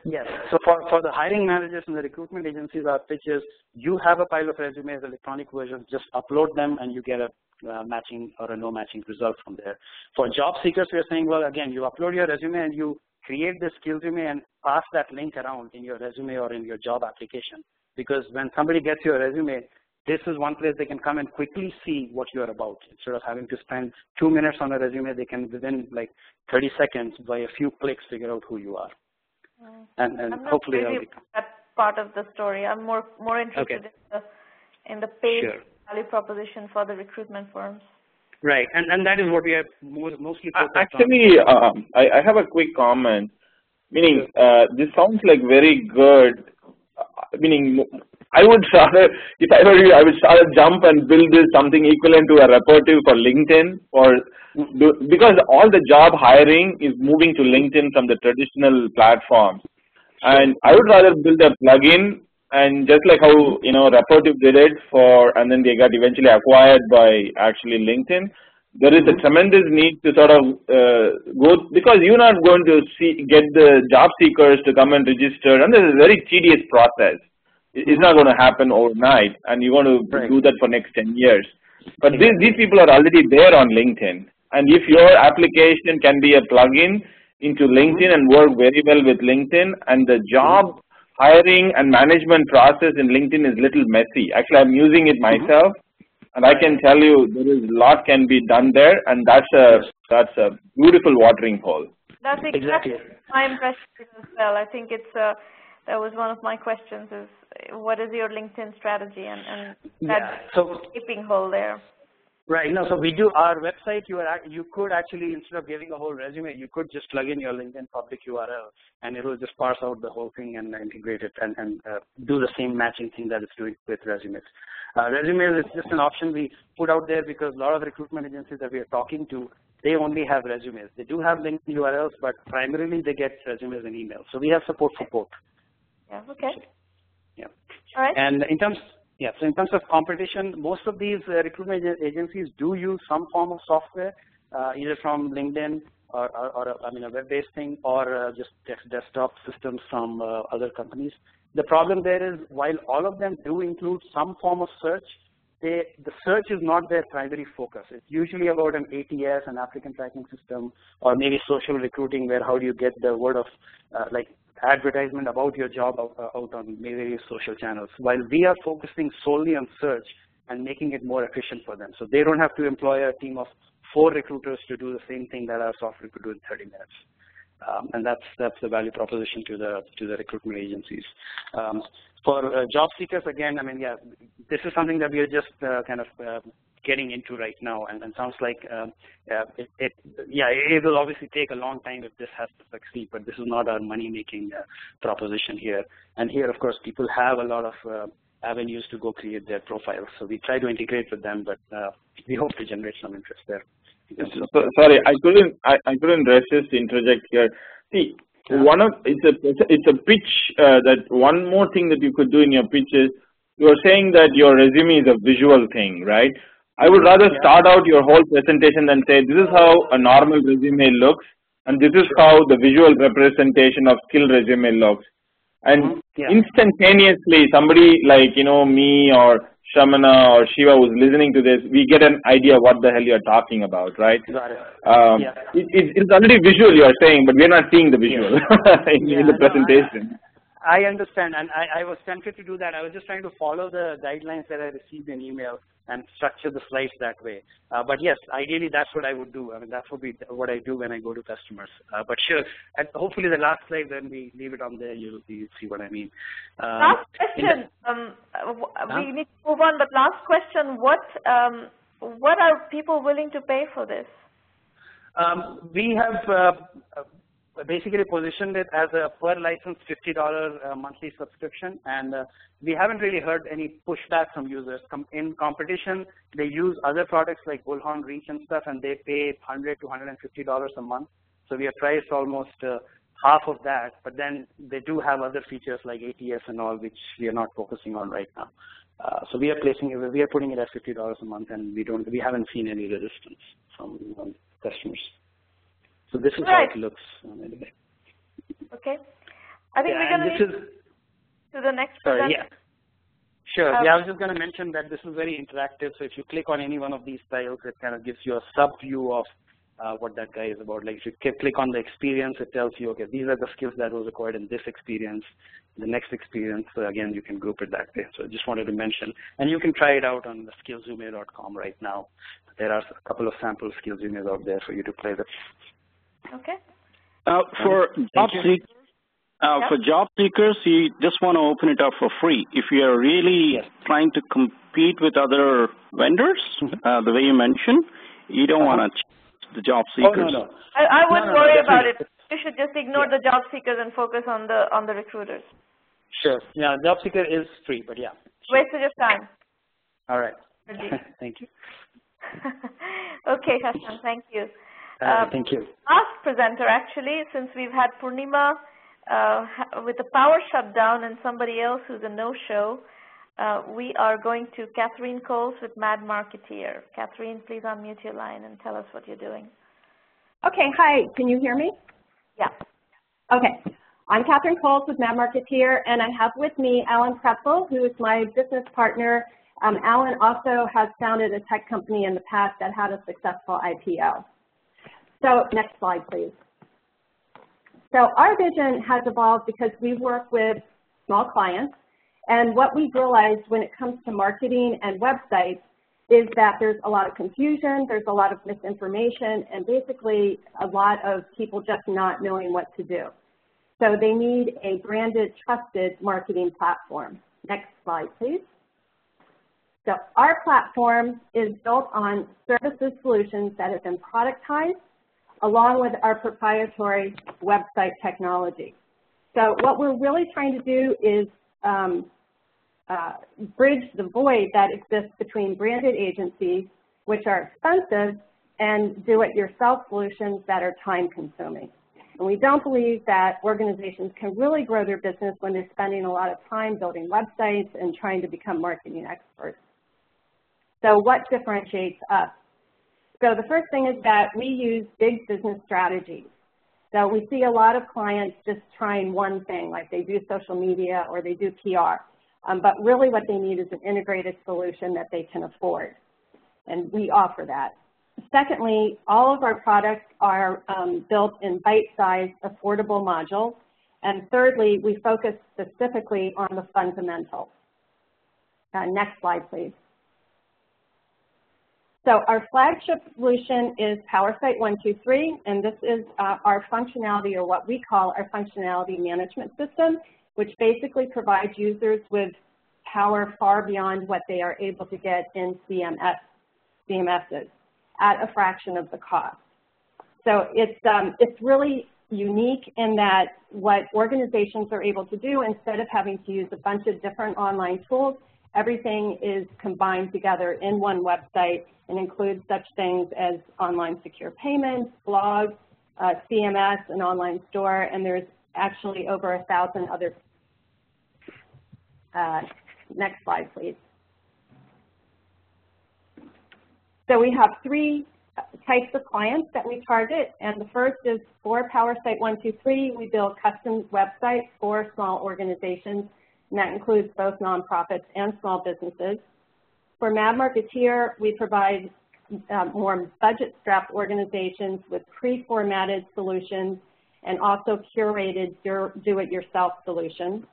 [SPEAKER 10] Yes. So for the hiring managers and the recruitment agencies, our pitch is you have a pile of resumes, electronic versions, just upload them and you get a matching or a no matching result from there. For job seekers, we are saying, well, again, you upload your resume and you create the skills resume and pass that link around in your resume or in your job application. Because when somebody gets your resume, this is one place they can come and quickly see what you're about. Instead of having to spend 2 minutes on a resume, they can within like 30 seconds by a few clicks figure out who you are. And hopefully
[SPEAKER 1] part of the story. I'm more interested in the paid value proposition for the recruitment firms.
[SPEAKER 10] Right, and that is what we are mostly focused
[SPEAKER 4] actually, on. I have a quick comment. Meaning, this sounds like very good. Meaning, I would rather, if I were you, I would start a jump and build this something equivalent to a reperative for LinkedIn, because all the job hiring is moving to LinkedIn from the traditional platforms. And I would rather build a plugin, and just like how reperative did it and then they got eventually acquired by actually LinkedIn. There is a tremendous need to sort of go, because you're not going to get the job seekers to come and register, and this is a very tedious process. It's not going to happen overnight, and you want to do that for next 10 years. But these people are already there on LinkedIn, and if your application can be a plugin into LinkedIn and work very well with LinkedIn, and the job hiring and management process in LinkedIn is little messy. Actually, I'm using it myself. And I can tell you there is a lot can be done there, and that's a beautiful watering hole.
[SPEAKER 1] That's exactly my impression as well. I think that was one of my questions: is what is your LinkedIn strategy, and that gaping hole there.
[SPEAKER 10] Right. No, so we do our website. You could actually, instead of giving a whole resume, you could just plug in your LinkedIn public URL, and it will just parse out the whole thing and integrate it and do the same matching thing that it's doing with resumes. Resumes is just an option we put out there because a lot of recruitment agencies that we are talking to, they only have resumes. They do have LinkedIn URLs, but primarily they get resumes and emails. So we have support for both.
[SPEAKER 1] Yeah. Okay.
[SPEAKER 10] Yeah.
[SPEAKER 1] All right.
[SPEAKER 10] And in terms of competition, most of these recruitment agencies do use some form of software, either from LinkedIn or a web-based thing, or just desktop systems from other companies. The problem there is, while all of them do include some form of search, the search is not their primary focus. It's usually about an ATS, an applicant tracking system, or maybe social recruiting, where how do you get the word of advertisement about your job out on various social channels, while we are focusing solely on search and making it more efficient for them. So they don't have to employ a team of 4 recruiters to do the same thing that our software could do in 30 minutes. And that's the value proposition to the recruitment agencies. For job seekers, again, this is something that we are just getting into right now, and sounds like it will obviously take a long time if this has to succeed, but this is not our money-making proposition here. And here, of course, people have a lot of avenues to go create their profiles, so we try to integrate with them, but we hope to generate some interest there.
[SPEAKER 4] So, sorry, I couldn't resist to interject here. See, it's a pitch that one more thing that you could do in your pitch is, you are saying that your resume is a visual thing, right? I would rather start out your whole presentation and say, this is how a normal resume looks, and this is how the visual representation of skill resume looks. And instantaneously, somebody like, me or Sramana or Shiva who's listening to this, we get an idea what the hell you're talking about, right?
[SPEAKER 10] Got it.
[SPEAKER 4] It's already visual, you are saying, but we're not seeing the visual in the presentation.
[SPEAKER 10] I understand, and I was tempted to do that. I was just trying to follow the guidelines that I received in email and structure the slides that way. But yes, ideally that's what I would do. That's what I do when I go to customers. But sure, and hopefully the last slide, when we leave it on there, you'll see what I mean.
[SPEAKER 1] Last question. We need to move on, but last question: what are people willing to pay for this?
[SPEAKER 10] We have basically positioned it as a per license $50 monthly subscription, and we haven't really heard any pushback from users. In competition, they use other products like Bullhorn, Reach, and stuff, and they pay $100 to $150 a month. So we have priced almost half of that, but then they do have other features like ATS and all, which we are not focusing on right now. So we are putting it at $50 a month, and we haven't seen any resistance from customers. So this is how it looks. Anyway.
[SPEAKER 1] Okay. I think we're going to move to the next presenter.
[SPEAKER 10] Yeah. Sure. I was just going to mention that this is very interactive. So if you click on any one of these tiles, it kind of gives you a sub-view of what that guy is about. Like if you click on the experience, it tells you, okay, these are the skills that was required in this experience, the next experience. So again, you can group it that way. So I just wanted to mention. And you can try it out on the skillsresume.com right now. There are a couple of sample skills resumes out there for you to play with.
[SPEAKER 1] Okay.
[SPEAKER 3] For job seekers, For job seekers, you just want to open it up for free. If you are really trying to compete with other vendors, the way you mentioned, you don't want to the job seekers.
[SPEAKER 10] Oh, no.
[SPEAKER 1] I wouldn't worry about it. You should just ignore the job seekers and focus on the recruiters.
[SPEAKER 10] Sure. Yeah, job seeker is free, but yeah.
[SPEAKER 1] Wasted your time.
[SPEAKER 10] All right. Thank you.
[SPEAKER 1] Okay, Hassan, thank you.
[SPEAKER 10] Thank you.
[SPEAKER 1] Last presenter, actually, since we've had Purnima with the power shutdown and somebody else who's a no-show, we are going to Catherine Coles with Mad Marketeer. Catherine, please unmute your line and tell us what you're doing.
[SPEAKER 11] Okay, hi. Can you hear me?
[SPEAKER 1] Yeah.
[SPEAKER 11] Okay. I'm Catherine Coles with Mad Marketeer, and I have with me Alan Pretzel, who is my business partner. Alan also has founded a tech company in the past that had a successful IPO. So next slide, please. So our vision has evolved because we work with small clients, and what we've realized when it comes to marketing and websites is that there's a lot of confusion, there's a lot of misinformation, and basically a lot of people just not knowing what to do. So they need a branded, trusted marketing platform. Next slide, please. So our platform is built on services solutions that have been productized along with our proprietary website technology. So what we're really trying to do is bridge the void that exists between branded agencies, which are expensive, and do-it-yourself solutions that are time-consuming. And we don't believe that organizations can really grow their business when they're spending a lot of time building websites and trying to become marketing experts. So what differentiates us? So the first thing is that we use big business strategies. So we see a lot of clients just trying one thing, like they do social media or they do PR. But really what they need is an integrated solution that they can afford. And we offer that. Secondly, all of our products are built in bite-sized, affordable modules. And thirdly, we focus specifically on the fundamentals. Next slide, please. So our flagship solution is PowerSite 123, and this is our functionality, or what we call our functionality management system, which basically provides users with power far beyond what they are able to get in CMSs at a fraction of the cost. So it's really unique in that what organizations are able to do, instead of having to use a bunch of different online tools, everything is combined together in one website and includes such things as online secure payments, blogs, CMS, an online store, and there's actually over 1,000 other. Next slide, please. So we have three types of clients that we target, and the first is for PowerSite 123. We build custom websites for small organizations, and that includes both nonprofits and small businesses. For Mad Marketeer, we provide more budget-strapped organizations with pre-formatted solutions and also curated do-it-yourself solutions.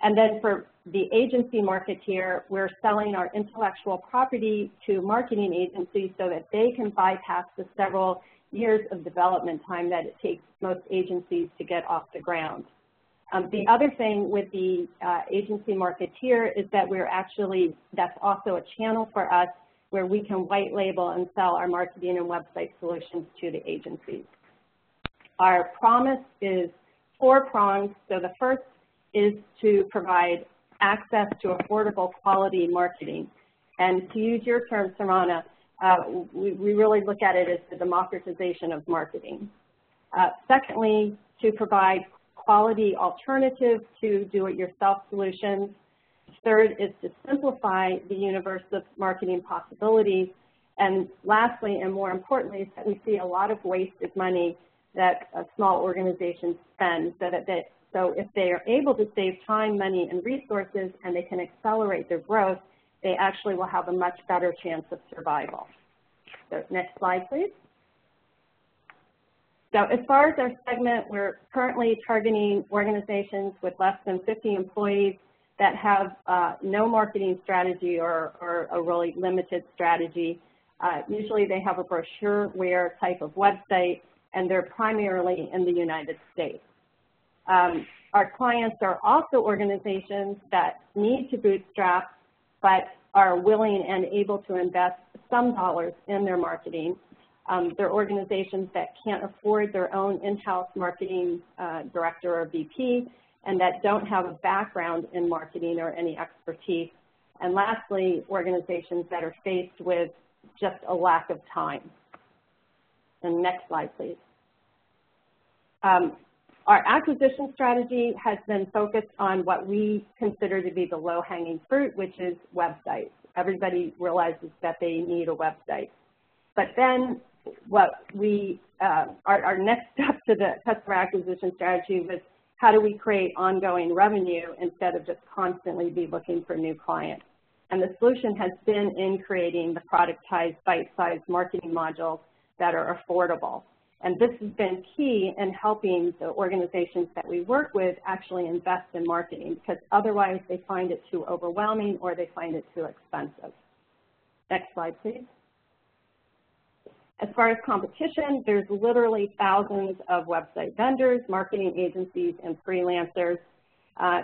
[SPEAKER 11] And then for the agency marketeer, we're selling our intellectual property to marketing agencies so that they can bypass the several years of development time that it takes most agencies to get off the ground. The other thing with the agency marketeer is that that's also a channel for us where we can white label and sell our marketing and website solutions to the agencies. Our promise is 4 prongs. So the first is to provide access to affordable quality marketing. And to use your term, Sramana, we really look at it as the democratization of marketing. Secondly, to provide quality alternatives to do-it-yourself solutions. Third is to simplify the universe of marketing possibilities. And lastly, and more importantly, is that we see a lot of wasted money that small organizations spend, so if they are able to save time, money, and resources, and they can accelerate their growth, they actually will have a much better chance of survival. So next slide, please. So as far as our segment, we're currently targeting organizations with less than 50 employees that have no marketing strategy or a really limited strategy. Usually they have a brochureware type of website, and they're primarily in the United States. our clients are also organizations that need to bootstrap, but are willing and able to invest some dollars in their marketing. They're organizations that can't afford their own in-house marketing director or VP, and that don't have a background in marketing or any expertise. And lastly, organizations that are faced with just a lack of time. And next slide, please. Our acquisition strategy has been focused on what we consider to be the low-hanging fruit, which is websites. Everybody realizes that they need a website. But then what we, our next step to the customer acquisition strategy was how do we create ongoing revenue instead of just constantly be looking for new clients. And the solution has been in creating the productized bite-sized marketing modules that are affordable. And this has been key in helping the organizations that we work with actually invest in marketing, because otherwise they find it too overwhelming or they find it too expensive. Next slide, please. As far as competition, there's literally thousands of website vendors, marketing agencies, and freelancers.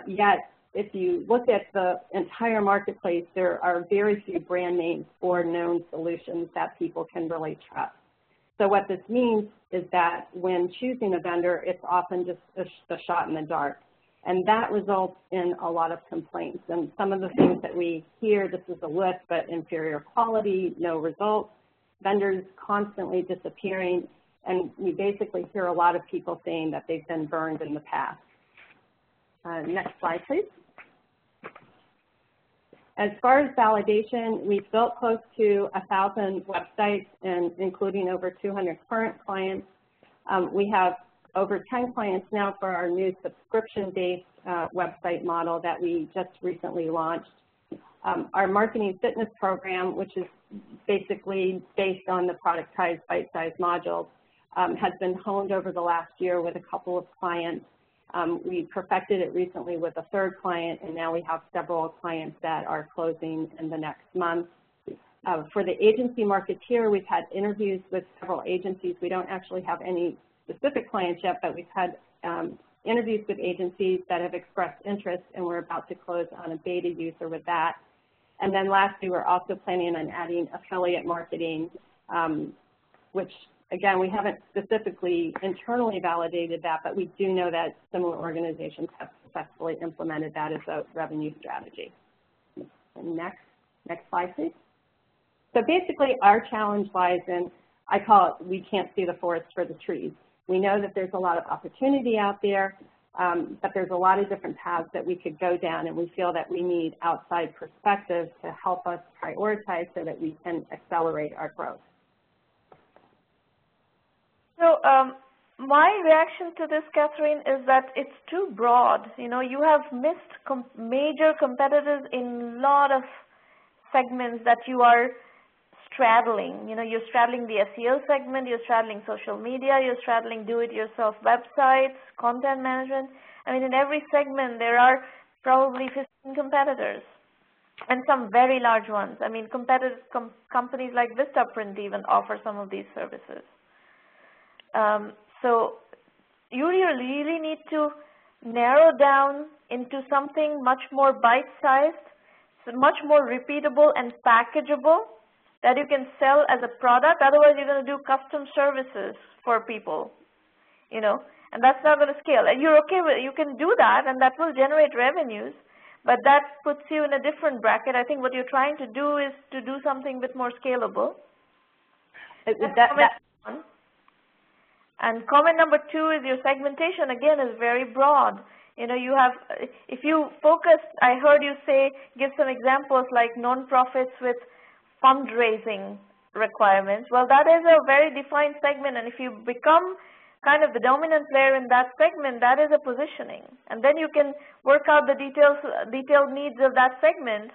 [SPEAKER 11] Yet, if you look at the entire marketplace, there are very few brand names or known solutions that people can really trust. So what this means is that when choosing a vendor, it's often just a shot in the dark. And that results in a lot of complaints. And some of the things that we hear, this is a list, but inferior quality, no results, vendors constantly disappearing, and we basically hear a lot of people saying that they've been burned in the past. Next slide, please. As far as validation, we've built close to 1,000 websites, and including over 200 current clients. We have over 10 clients now for our new subscription-based website model that we just recently launched. Our marketing fitness program, which is basically based on the productized bite-sized modules, has been honed over the last year with a couple of clients. We perfected it recently with a third client, and now we have several clients that are closing in the next month. For the agency marketeer, we've had interviews with several agencies. We don't actually have any specific clients yet, but we've had interviews with agencies that have expressed interest, and we're about to close on a beta user with that. And then lastly, we're also planning on adding affiliate marketing, which again, we haven't specifically internally validated that, but we do know that similar organizations have successfully implemented that as a revenue strategy. And next slide, please. So basically, our challenge lies in, I call it, we can't see the forest for the trees. We know that there's a lot of opportunity out there, but there's a lot of different paths that we could go down, and we feel that we need outside perspective to help us prioritize so that we can accelerate our growth.
[SPEAKER 1] So my reaction to this, Catherine, is that it's too broad. You know, you have missed major competitors in a lot of segments that you are straddling. You know, you're straddling the SEO segment, you're straddling social media, you're straddling do-it-yourself websites, content management. I mean, in every segment, there are probably 15 competitors, and some very large ones. I mean, companies like Vistaprint even offer some of these services. So you really need to narrow down into something much more bite-sized, so much more repeatable and packageable that you can sell as a product. Otherwise, you're going to do custom services for people, you know, and that's not going to scale. And you're okay with it. You can do that, and that will generate revenues, but that puts you in a different bracket. I think what you're trying to do is to do something a bit more scalable. And comment number 2 is your segmentation, again, is very broad. You know, you have, if you focus, I heard you say, give some examples like nonprofits with fundraising requirements. Well, that is a very defined segment, and if you become kind of the dominant player in that segment, that is a positioning. And then you can work out the detailed needs of that segment,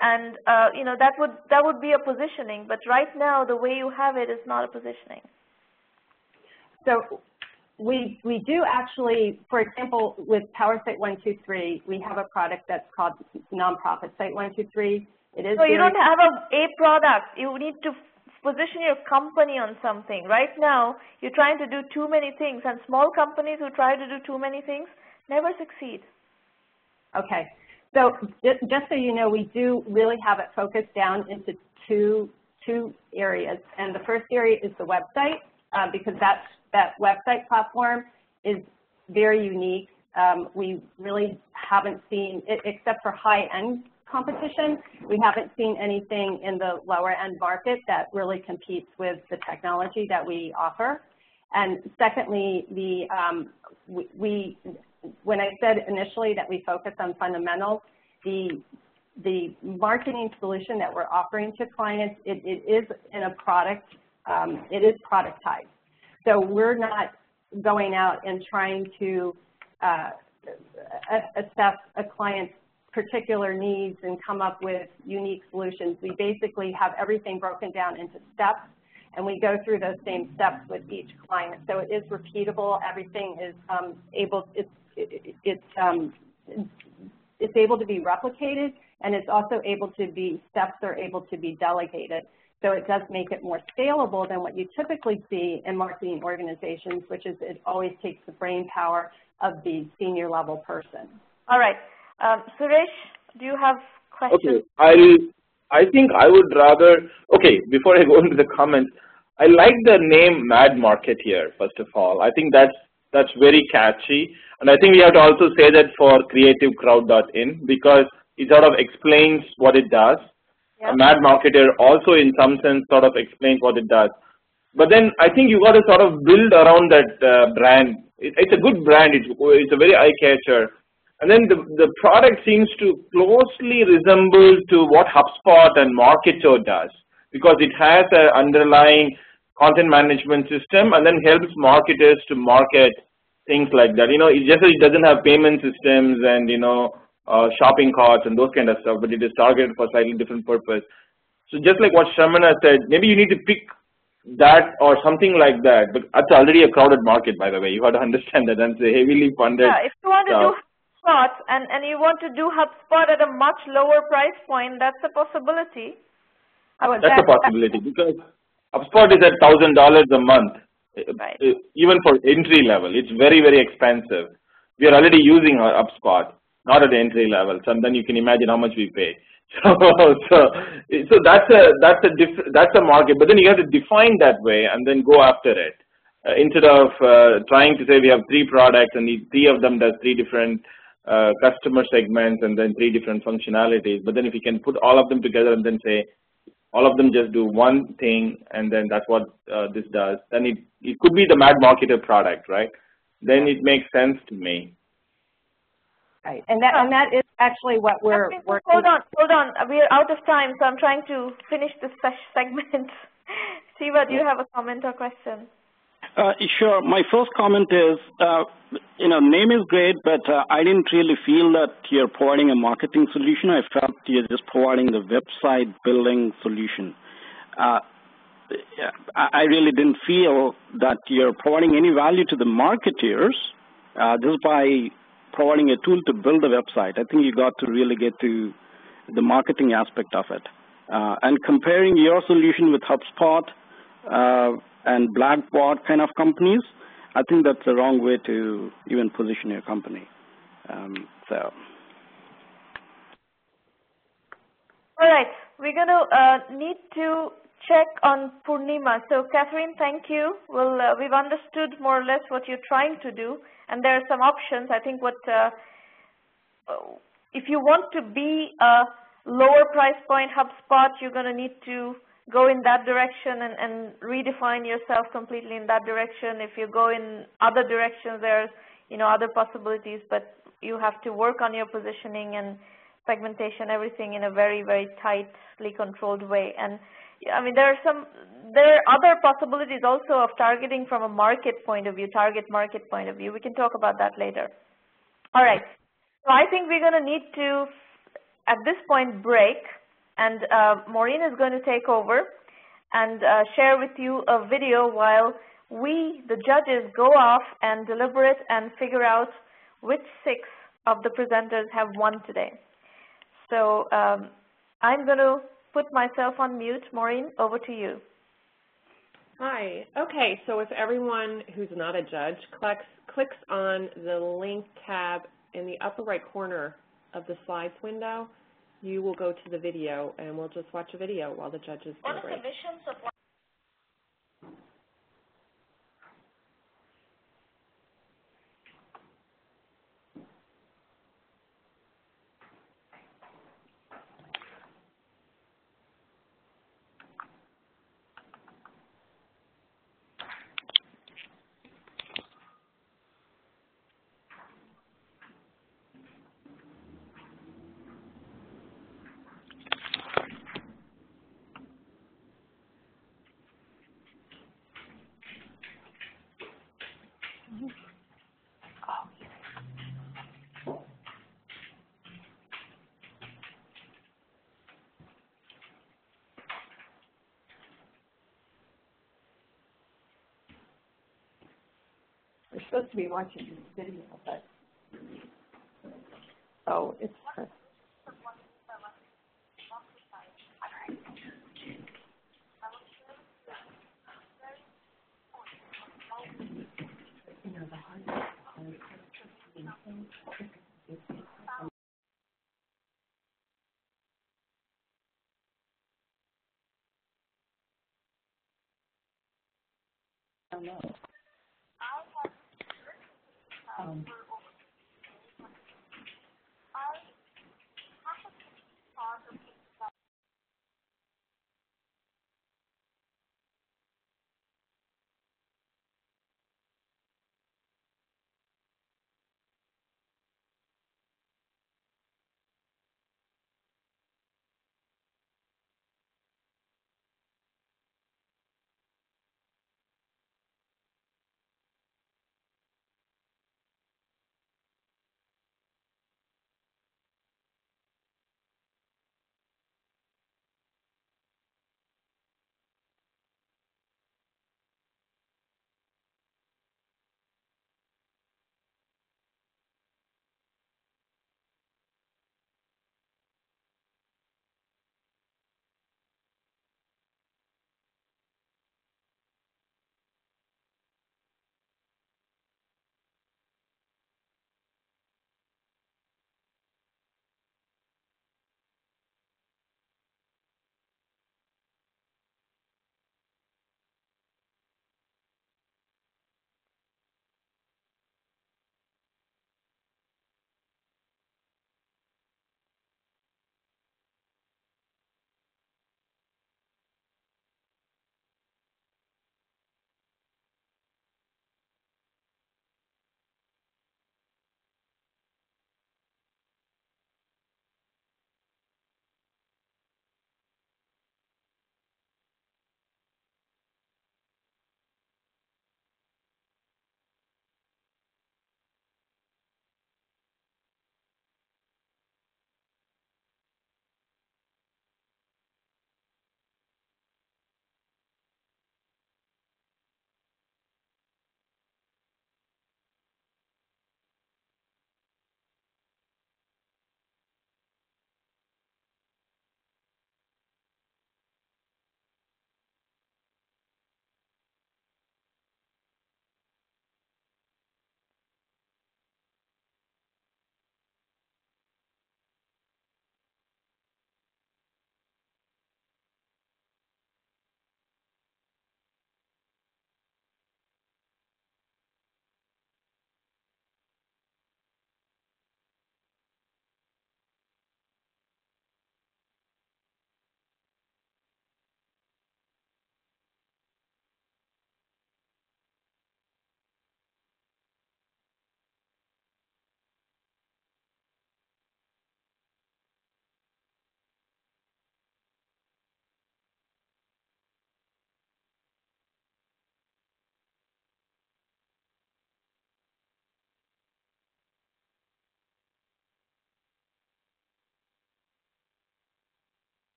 [SPEAKER 1] and you know, that would be a positioning. But right now, the way you have it is not a positioning.
[SPEAKER 11] So we do actually, for example, with PowerSite 123, we have a product that's called Nonprofit Site 123. It is. So
[SPEAKER 1] you don't have a product. You need to position your company on something. Right now, you're trying to do too many things, and small companies who try to do too many things, Never succeed.
[SPEAKER 11] Okay. So just so you know, we do really have it focused down into two areas. And the first area is the website, because that website platform is very unique. We really haven't seen, except for high-end competition, we haven't seen anything in the lower-end market that really competes with the technology that we offer. And secondly, when I said initially that we focus on fundamentals, the marketing solution that we're offering to clients, it is in a product, it is productized. So we're not going out and trying to assess a client's particular needs and come up with unique solutions. We basically have everything broken down into steps, and we go through those same steps with each client. So it is repeatable. Everything is it's able to be replicated, and it's also able to be, steps are able to be delegated. So it does make it more scalable than what you typically see in marketing organizations, which is it always takes the brain power of the senior level person.
[SPEAKER 1] All right. Suresh, do you have questions?
[SPEAKER 4] Okay, I think I would rather, okay, before I go into the comments, I like the name Mad Market here, first of all. I think that's very catchy. And I think we have to also say that for creativecrowd.in, because it sort of explains what it does. Yep. A Mad Marketer also in some sense sort of explains what it does. But then I think you got to sort of build around that brand. It's a good brand. It's a very eye-catcher. And then the product seems to closely resemble to what HubSpot and Marketo does, because it has an underlying content management system and then helps marketers to market things like that. You know, it doesn't have payment systems and, you know, shopping carts and those kind of stuff, but it is targeted for slightly different purpose. So just like what Sramana said, maybe you need to pick that or something like that, but that's already a crowded market, by the way. You have to understand that, and it's a heavily funded.
[SPEAKER 1] Yeah, if you want to do HubSpot and you want to do HubSpot at a much lower price point, that's a possibility.
[SPEAKER 4] That's a possibility, because HubSpot is at $1,000 a month, right. Even for entry level. It's very, very expensive. We are already using HubSpot, not at the entry level, so then you can imagine how much we pay. So that's a market, but then you have to define that way and then go after it. Instead of trying to say we have 3 products and 3 of them does 3 different customer segments and then 3 different functionalities, but then if you can put all of them together and then say all of them just do one thing and then that's what this does, then it could be the Mad Marketer product, right? Then it makes sense to me.
[SPEAKER 11] Right, and that is actually what we're working.
[SPEAKER 1] Hold on. We're out of time, so I'm trying to finish this segment. Siva, do you have a comment or question?
[SPEAKER 3] Sure. My first comment is, name is great, but I didn't really feel that you're providing a marketing solution. I felt you're just providing the website building solution. I really didn't feel that you're providing any value to the marketers just by providing a tool to build a website. I think you got to really get to the marketing aspect of it. And comparing your solution with HubSpot and Blackboard kind of companies, I think that's the wrong way to even position your company. All
[SPEAKER 1] right, we're going to need to check on Purnima. So, Catherine, thank you. We've understood more or less what you're trying to do, and there are some options. I think if you want to be a lower price point HubSpot, you're going to need to go in that direction and redefine yourself completely in that direction. If you go in other directions, there's other possibilities, but you have to work on your positioning and segmentation, everything in a very, very tightly controlled way. And I mean, there are other possibilities also of targeting from a market point of view, target market point of view. We can talk about that later. All right. So I think we're going to need to, at this point, break. And Maureen is going to take over and share with you a video while we, the judges, go off and deliberate and figure out which 6 of the presenters have won today. So I'm going to put myself on mute. Maureen, over to you.
[SPEAKER 12] Hi. Okay, so if everyone who's not a judge clicks on the link tab in the upper right corner of the slides window, you will go to the video, and we'll just watch a video while the judges
[SPEAKER 1] What is
[SPEAKER 12] break.
[SPEAKER 1] the missions of
[SPEAKER 11] We're supposed to be watching this video, but oh, it's her. I don't know.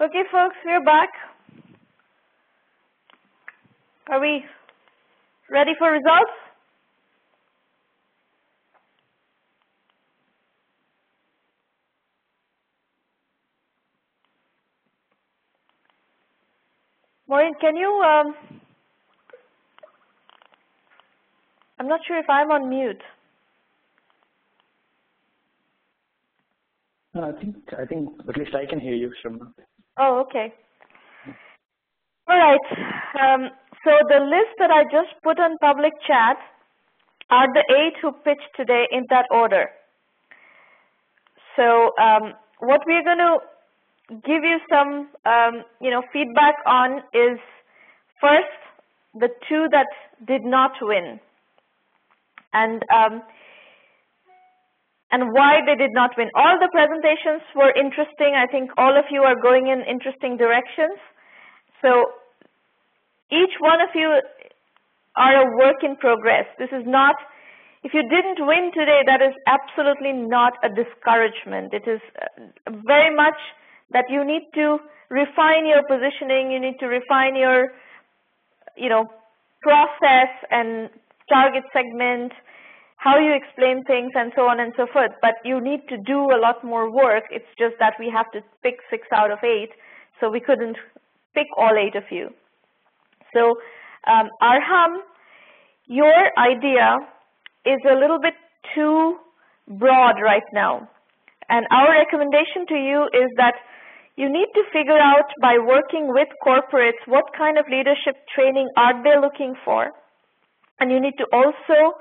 [SPEAKER 1] Okay, folks, we're back. Are we ready for results? Maureen, can you, I'm not sure if I'm on mute.
[SPEAKER 10] I think at least I can hear you, Sramana.
[SPEAKER 1] Oh, okay. All right. So the list that I just put on public chat are the 8 who pitched today in that order. So what we're going to give you some, feedback on is first the 2 that did not win, and why they did not win. All the presentations were interesting. I think all of you are going in interesting directions. So each one of you are a work in progress. This is not, if you didn't win today, that is absolutely not a discouragement. It is very much that you need to refine your positioning, you need to refine your, process and target segment, how you explain things, and so on and so forth. But you need to do a lot more work. It's just that we have to pick 6 out of 8, so we couldn't pick all 8 of you. So Arham, your idea is a little bit too broad right now. And our recommendation to you is that you need to figure out, by working with corporates, what kind of leadership training are they looking for. And you need to also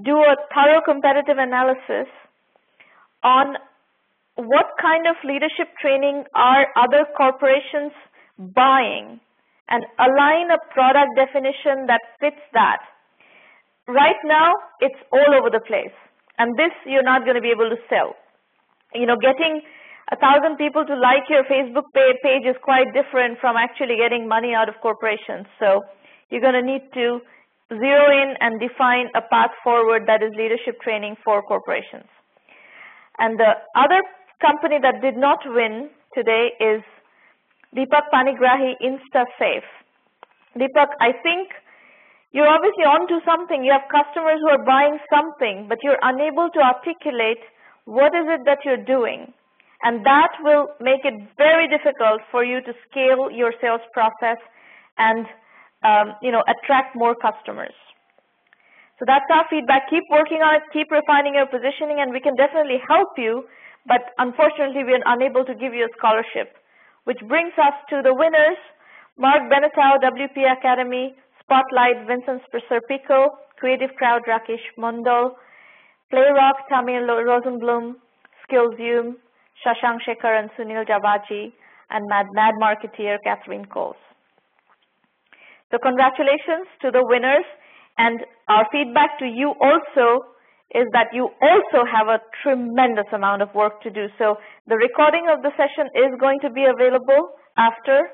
[SPEAKER 1] do a thorough competitive analysis on what kind of leadership training are other corporations buying, and align a product definition that fits that. Right now, it's all over the place, and this you're not going to be able to sell. Getting 1,000 people to like your Facebook page is quite different from actually getting money out of corporations. So you're going to need to zero in and define a path forward that is leadership training for corporations. And the other company that did not win today is Deepak Panigrahi, InstaSafe. Deepak, I think you're obviously onto something. You have customers who are buying something, but you're unable to articulate what is it that you're doing. And that will make it very difficult for you to scale your sales process and attract more customers. So that's our feedback. Keep working on it, keep refining your positioning, and we can definitely help you, but unfortunately we are unable to give you a scholarship. Which brings us to the winners: Mark Benetau, WP Academy, Spotlight, Vincent Serpico, Creative Crowd, Rakesh Mondal, Playrock, Tamil Rosenblum, Skillzoom, Shashank Shekhar and Sunil Javaji, and Mad Marketeer, Catherine Coles. So congratulations to the winners, and our feedback to you also is that you also have a tremendous amount of work to do. So the recording of the session is going to be available after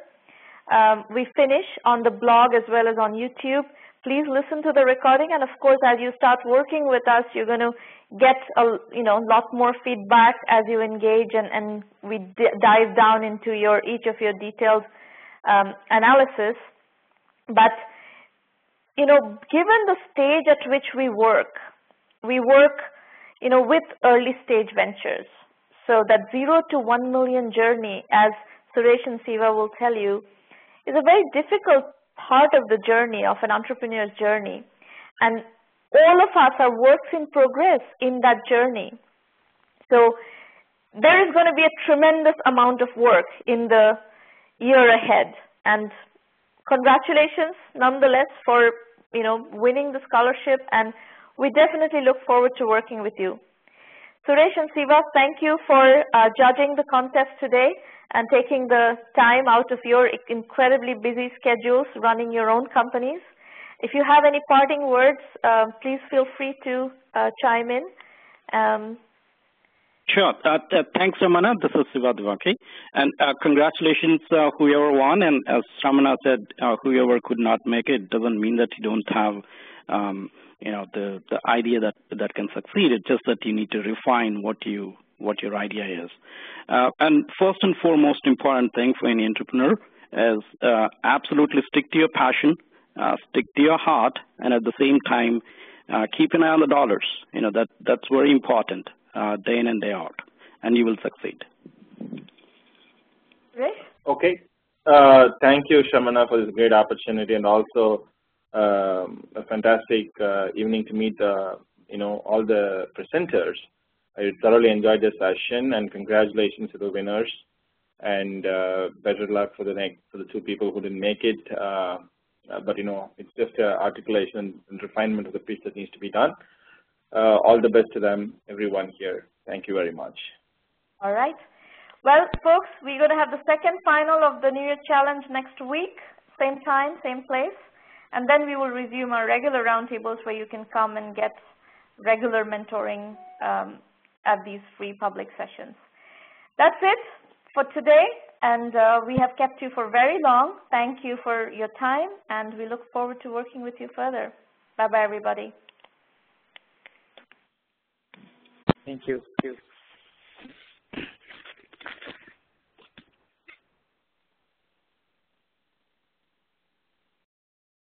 [SPEAKER 1] we finish on the blog as well as on YouTube. Please listen to the recording, and of course, as you start working with us, you're going to get a lot more feedback as you engage, and we dive down into each of your detailed analysis. But given the stage at which we work with early stage ventures. So that 0 to 1 million journey, as Suresh and Siva will tell you, is a very difficult part of the journey, of an entrepreneur's journey. And all of us are works in progress in that journey. So there is going to be a tremendous amount of work in the year ahead. And congratulations nonetheless for winning the scholarship, and we definitely look forward to working with you. Suresh and Siva, thank you for judging the contest today and taking the time out of your incredibly busy schedules running your own companies. If you have any parting words, please feel free to chime in.
[SPEAKER 3] Sure. Thanks, Sramana. This is Siva Devaki. And congratulations, whoever won. And as Sramana said, whoever could not make it doesn't mean that you don't have, the idea that can succeed. It's just that you need to refine what you what your idea is. And first and foremost important thing for any entrepreneur is absolutely stick to your passion, stick to your heart, and at the same time, keep an eye on the dollars. You know, that's very important, day in and day out, and you will succeed.
[SPEAKER 1] Rick?
[SPEAKER 4] Okay. Thank you, Sramana, for this great opportunity, and also a fantastic evening to meet all the presenters. I thoroughly enjoyed this session, and congratulations to the winners, and better luck for the two people who didn't make it. But it's just articulation and refinement of the pitch that needs to be done. All the best to them, everyone here. Thank you very much.
[SPEAKER 1] All right. Well, folks, we're going to have the second final of the New Year Challenge next week, same time, same place. And then we will resume our regular roundtables where you can come and get regular mentoring at these free public sessions. That's it for today, and we have kept you for very long. Thank you for your time, and we look forward to working with you further. Bye-bye, everybody.
[SPEAKER 10] Thank you.